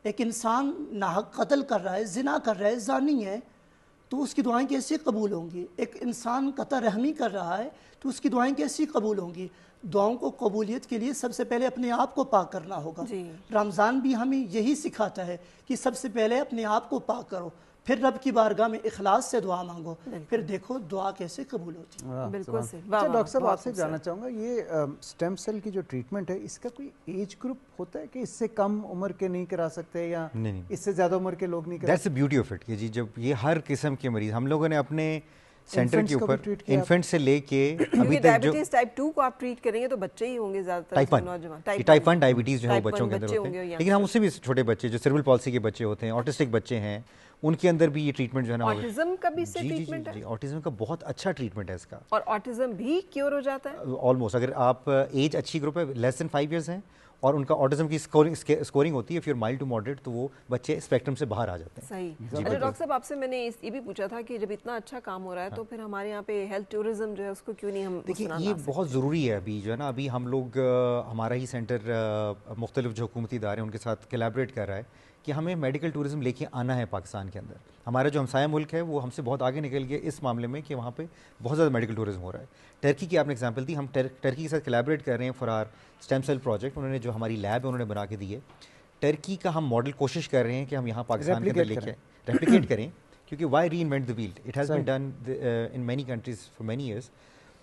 ایک انسان ناحق قتل کر رہا ہے, زنا کر رہا ہے, زانی ہے, تو اس کی دعائیں کیسے قبول ہوں گی؟ ایک انسان قطع رحمی کر رہا ہے تو اس کی دعائیں کیسی قبول ہوں گی؟ دعاؤں کو قبولیت کے لیے سب سے پہلے اپنے آپ کو پاک کرنا ہوگا. رمضان بھی ہمیں یہی سکھاتا ہے کہ سب سے پہلے اپنے آپ کو پاک کرو, پھر رب کی بارگاہ میں اخلاص سے دعا مانگو, پھر دیکھو دعا کیسے قبول ہوتی ہے. بالکل صحیح. ڈاکٹر صاحب آپ سے جاننا چاہوں گا, یہ سٹیم سیل کی جو ٹریٹمنٹ ہے اس کا کوئی ایج گروپ ہوتا ہے کہ اس سے کم عمر کے نہیں کرا سکتے یا اس سے زیادہ عمر کے لوگ نہیں کرا؟ That's the beauty of it کہ جی جب یہ ہر قسم کے مریض ہم لوگوں نے اپنے سینٹر کے اوپر انفنٹ سے لے کے ابھی تک جو ڈائبٹیز ٹائپ 2 کو آپ ٹریٹ کریں گے تو بچے ہی ہوں گے زیادہ تر نوجوان. ٹائپ 1 ڈائبٹیز جو ہے بچوں کے اندر ہوتے ہیں, لیکن ہم اس سے بھی چھوٹے بچے جو سیریبرل پالسی کے بچے ہوتے ہیں, آٹسٹک بچے ہیں, ان کے اندر بھی یہ ٹریٹمنٹ جو ہے نا آٹزم کا بھی سے ٹریٹمنٹ ہے. جی آٹزم کا بہت اچھا ٹریٹمنٹ ہے اس کا. اور آٹزم بھی کیور ہو جاتا ہے آلموسٹ, اگر آپ ایج اچھی گروپ ہے لیس دین 5 ایئرس ہیں اور ان کا آٹزم کی اسکورنگ ہوتی ہے, پھر مائلڈ ٹو ماڈریٹ, تو وہ بچے اسپیکٹرم سے باہر آ جاتے ہیں. صحیح. اچھا ڈاکٹر صاحب آپ سے میں نے یہ بھی پوچھا تھا کہ جب اتنا اچھا کام ہو رہا ہے تو پھر ہمارے یہاں پہ ہیلتھ ٹورزم جو ہے اس کو کیوں نہیں ہم دیکھیں یہ بہت ضروری ہے. ابھی جو ہے نا ابھی ہم لوگ ہمارا ہی سینٹر مختلف جو حکومتی ادارے ہیں ان کے ساتھ کولیبریٹ کر رہا ہے کہ ہمیں میڈیکل ٹورزم لے کے آنا ہے پاکستان کے اندر. ہمارا جو ہمسایہ ملک ہے وہ ہم سے بہت آگے نکل گیا اس معاملے میں کہ وہاں پہ بہت زیادہ میڈیکل ٹورزم ہو رہا ہے. ٹرکی کی آپ نے ایگزامپل دی, ہم ٹرکی کے ساتھ کولیبریٹ کر رہے ہیں for our stem cell project. انہوں نے جو ہماری لیب ہے انہوں نے بنا کے دی ہے. ٹرکی کا ہم ماڈل کوشش کر رہے ہیں کہ ہم یہاں پاکستان کے اندر لے کے ریپلیکیٹ کریں, کیونکہ why reinvent the wheel, it has been done in many countries for many years.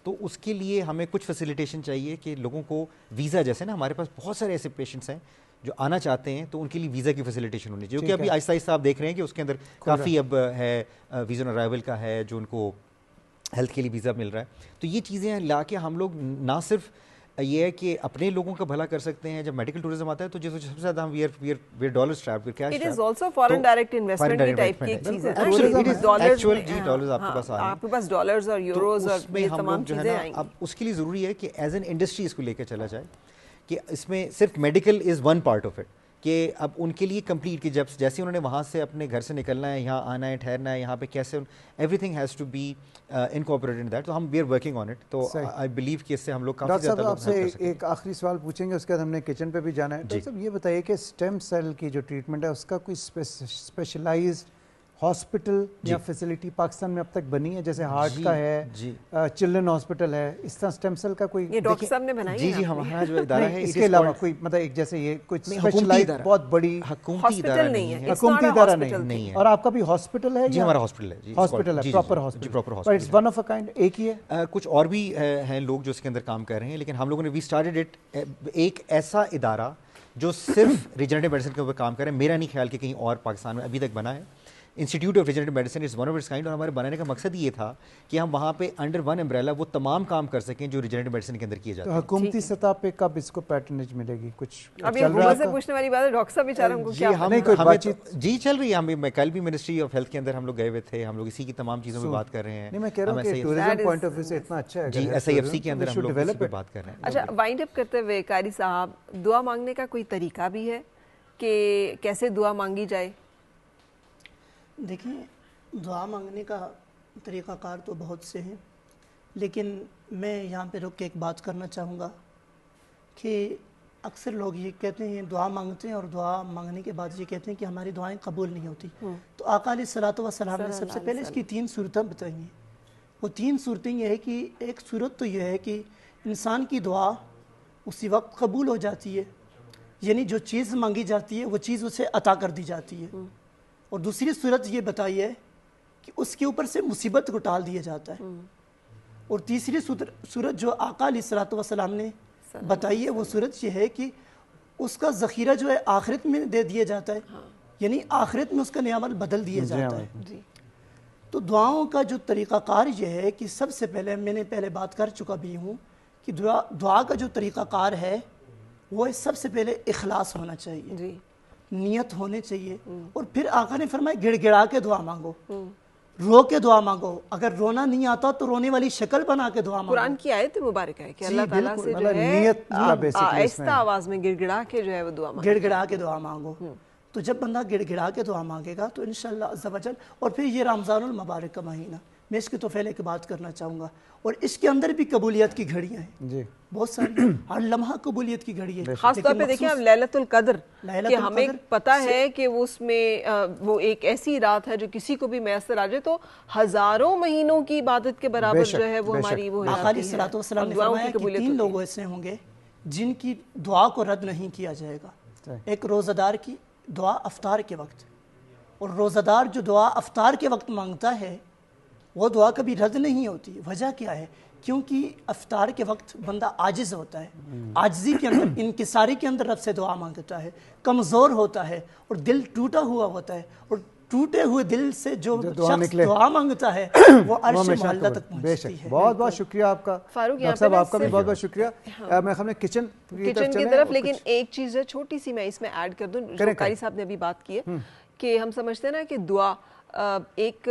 تو اس کے لیے ہمیں کچھ فیسیلیٹیشن چاہیے کہ لوگوں کو ویزا, جیسے نا ہمارے پاس بہت سارے ایسے پیشنٹس ہیں جو آنا چاہتے ہیں تو ان کے لیے ویزا کی فیسیلیٹیشن ہونی چاہیے, کیونکہ ابھی آہستہ آہستہ آپ دیکھ رہے ہیں کہ اس کے اندر کافی اب ہے ویزا آن ارائیول کا ہے جو ان کو ہیلتھ کے لیے ویزا مل رہا ہے. تو یہ چیزیں لا کے ہم لوگ نہ صرف یہ ہے کہ اپنے لوگوں کا بھلا کر سکتے ہیں. جب میڈیکل ٹورزم آتا ہے تو سب سے زیادہ ہم where dollar strap cash, it is also foreign direct investment کی ٹائپ کی چیز ہے. ایکچوئل جی ڈالرز آپ کے پاس آ رہے ہیں, آپ کے پاس ڈالرز اور یوروز اور یہ تمام چیزیں آئیں گی. اب اس کے لیے ضروری ہے کہ ایز این انڈسٹری اس کو لے کے چلا جائے کہ اس میں صرف medical is one part of it, کہ اب ان کے لیے کمپلیٹ کہ جب جیسے انہوں نے وہاں سے اپنے گھر سے نکلنا ہے, یہاں آنا ہے, ٹھہرنا ہے, یہاں پہ کیسے everything has to be incorporated in that. تو ہم we are working on it. تو آئی بلیو کہ اس سے ہم لوگ کافی زیادہ. ڈاکٹر صاحب آپ سے ایک آخری سوال پوچھیں گے, اس کے بعد ہم نے کچن پہ بھی جانا ہے. ڈاکٹر صاحب یہ بتائیے کہ اسٹیم سیل کی جو ٹریٹمنٹ ہے اس کا کوئی اسپیشلائزڈ ہاسپٹل یا فیسلٹی پاکستان میں اب تک بنی ہے, جیسے ہارٹ کا ہے, چلڈرن ہاسپٹل ہے, اس طرح اسٹیم سیل کا کوئی؟ یہ ڈاکٹر صاحب نے بنائی ہے. جی ہمارا جو ادارہ ہے اس کے علاوہ کوئی مطلب ایک جیسے یہ کوئی اسپیشلائزڈ بہت بڑی حکومتی ادارہ نہیں ہے, حکومتی ادارہ نہیں ہے. اور آپ کا بھی ہاسپٹل ہے؟ جی ہمارا ہاسپٹل ہے, ہاسپٹل ہے, proper hospital, it's one of a kind. ایک ہی ہے, کچھ اور بھی ہیں لوگ جو اس کے اندر کام کر رہے ہیں, لیکن ہم لوگوں نے وی اسٹارٹڈ اٹ ایک ایسا ادارہ جو صرف ریجنریٹو میڈیسن کے اوپر کام کر رہے ہیں. میرا نہیں خیال کہ کہیں اور پاکستان میں ابھی تک بنا ہے. Institute of Regenerative Medicine is one of its kind, اور ہمارے بنانے کا مقصد یہ تھا کہ ہم وہاں پہ انڈر ون امبریلا وہ تمام کام کر سکیں جو ریجنریٹو میڈیسن کے اندر کیے جاتے ہیں. تو حکومتی سطح پہ کب اس کو پیٹرنیج ملے گی؟ کچھ ابھی حکومت سے پوچھنے والی بات ہے, ڈاکٹر صاحب بیچارہ ہم کو کیا نہیں کوئی بات چیت جی چل رہی ہے. میں کل بھی منسٹری آف ہیلتھ کے اندر ہم لوگ گئے ہوئے تھے, ہم لوگ اسی کی تمام چیزوں پہ بات کر رہے ہیں. نہیں میں کہہ رہا ہوں کہ ٹورزم پوائنٹ آف ویو سے اتنا اچھا ہے جی, ایس آئی ایف سی کے اندر ہم لوگ اس پہ بات کر رہے ہیں. اچھا وائنڈ اپ کرتے ہوئے قاری صاحب, دعا مانگنے کا کوئی طریقہ بھی ہے کہ کیسے دعا مانگی جائے؟ دیکھیں دعا مانگنے کا طریقہ کار تو بہت سے ہیں, لیکن میں یہاں پہ رک کے ایک بات کرنا چاہوں گا کہ اکثر لوگ یہ کہتے ہیں دعا مانگتے ہیں اور دعا مانگنے کے بعد یہ کہتے ہیں کہ ہماری دعائیں قبول نہیں ہوتی. تو آقا علیہ الصلوۃ والسلام نے سب سے پہلے اس کی 3 صورتیں بتائی ہیں. وہ 3 صورتیں یہ ہے کہ ایک صورت تو یہ ہے کہ انسان کی دعا اسی وقت قبول ہو جاتی ہے, یعنی جو چیز مانگی جاتی ہے وہ چیز اسے عطا کر دی جاتی ہے. اور دوسری صورت یہ بتائی ہے کہ اس کے اوپر سے مصیبت کو ٹال دیا جاتا ہے. اور تیسری صورت جو آقا علیہ الصلوۃ والسلام نے بتائیے وہ صورت یہ ہے کہ اس کا ذخیرہ جو ہے آخرت میں دے دیا جاتا ہے، یعنی آخرت میں اس کا نعمت بدل دیا جاتا ہے۔ تو دعاؤں کا جو طریقہ کار یہ ہے کہ سب سے پہلے میں نے پہلے بات کر چکا بھی ہوں کہ دعا کا جو طریقہ کار ہے وہ سب سے پہلے اخلاص ہونا چاہیے، نیت ہونے چاہیے، اور پھر آقا نے فرمایا گڑ گڑا کے دعا مانگو، رو کے دعا مانگو، اگر رونا نہیں آتا تو رونے والی شکل بنا کے دعا مانگو۔ قرآن کی آیت مبارکہ ہے کہ اللہ تعالیٰ سے جو ہے آہستہ آواز میں گڑ گڑا کے جو ہے وہ دعا مانگو، گڑ گڑا کے دعا مانگو۔ تو جب بندہ گڑ گڑا کے دعا مانگے گا تو انشاءاللہ عز و جل، اور پھر یہ رمضان المبارک کا مہینہ، میں اس کی توفیل ایک بات کرنا چاہوں گا، اور اس کے اندر بھی قبولیت کی گھڑیاں ہیں بہت ساری، ہر لمحہ قبولیت کی گھڑی ہے۔ خاص طور پہ دیکھیں اب لیلۃ القدر کہ ہمیں پتہ ہے کہ وہ اس میں وہ ایک ایسی رات ہے جو کسی کو بھی میسر آ جائے تو ہزاروں مہینوں کی عبادت کے برابر جو ہے وہ ہماری وہ آقا علیہ الصلوۃ والسلام نے فرمایا کہ 3 لوگ ایسے ہوں گے جن کی دعا کو رد نہیں کیا جائے گا، ایک روزہ دار کی دعا افطار کے وقت، اور روزہ دار جو دعا افطار کے وقت مانگتا ہے وہ دعا کبھی رد نہیں ہوتی۔ وجہ کیا ہے؟ کیونکہ افطار کے وقت بندہ عاجز ہوتا ہے، عاجزی کے اندر، انکساری کے اندر رب سے دعا مانگتا ہے، کمزور ہوتا ہے اور دل ٹوٹا ہوا ہوتا ہے، اور ٹوٹے ہوئے دل سے جو شخص دعا مانگتا ہے وہ عرش معلیٰ تک پہنچتی ہے۔ بہت بہت شکریہ آپ کا ڈاکٹر صاحب، آپ کا بھی بہت بہت شکریہ۔ میں ہم نے کچن کی طرف، لیکن ایک چیز ہے چھوٹی سی میں اس میں ایڈ کر دوں، جو قاری صاحب نے ابھی بات کی ہے کہ ہم سمجھتے ہیں نا کہ دعا ایک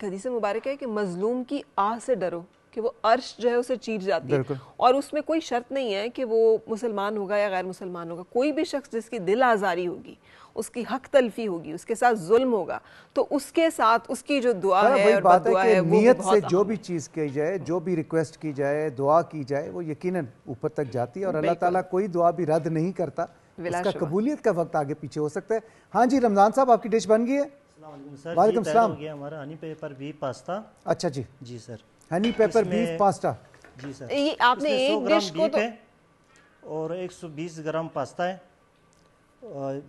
حدیث مبارک ہے کہ مظلوم کی آہ سے ڈرو کہ وہ عرش جو ہے اسے چیر جاتی ہے، اور اس میں کوئی شرط نہیں ہے کہ وہ مسلمان ہوگا یا غیر مسلمان ہوگا، کوئی بھی شخص جس کی دل آزاری ہوگی، اس کی حق تلفی ہوگی، اس کے ساتھ ظلم ہوگا، تو اس کے ساتھ اس کی جو دعا ہے اور بد دعا ہے وہ نیت سے جو بھی چیز کی جائے، جو بھی ریکویسٹ کی جائے، دعا کی جائے، وہ یقیناً اوپر تک جاتی ہے، اور اللہ تعالیٰ کوئی دعا بھی رد نہیں کرتا، اس کا قبولیت کا وقت آگے پیچھے ہو سکتا ہے۔ ہاں جی رمضان صاحب، آپ کی ڈش بن گئی ہے؟ وعلیکم السلام۔ ہمارا ہنی پیپر بیف پاستا۔ اچھا جی جی سر، ہنی پیپر بیف پاستا۔ جی سر، یہ آپ نے ایک ڈش کو تو اور 120 گرام پاستا ہے،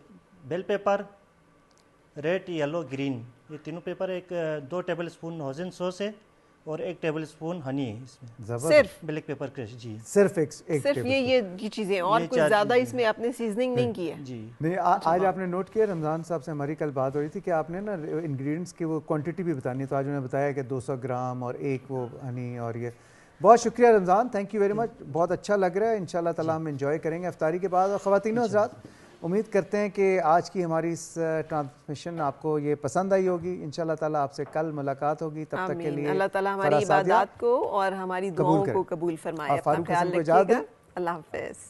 بیل پیپر، ریڈ، یلو، گرین، یہ تینوں پیپر، 2 ٹیبل اسپون ہوزن سوس ہے، اور 1 ٹیبل اسپون ہنی ہے اس میں، صرف بلیک پیپر کریش۔ جی صرف یہ چیزیں، اور کچھ زیادہ اس میں آپ نے سیزننگ نہیں کی ہے؟ جی نہیں، آج آپ نے نوٹ کیا، رمضان صاحب سے ہماری کل بات ہو رہی تھی کہ آپ نے نا انگریڈینٹس کی وہ کوانٹٹی بھی بتانی ہے، تو آج انہوں نے بتایا کہ 200 گرام اور 1 وہ ہنی، اور یہ بہت شکریہ رمضان، تھینک یو ویری مچ، بہت اچھا لگ رہا ہے، انشاءاللہ تعالیٰ ہم انجوائے کریں گے افطاری کے بعد۔ اور خواتین و حضرات، امید کرتے ہیں کہ آج کی ہماری اس ٹرانسمیشن آپ کو یہ پسند آئی ہوگی، انشاءاللہ تعالیٰ آپ سے کل ملاقات ہوگی، تب تک کے لیے اللہ تعالیٰ ہماری عبادات کو اور ہماری دعاؤں کو قبول فرمائے، اپنا خیال رکھیے گا، اللہ حافظ۔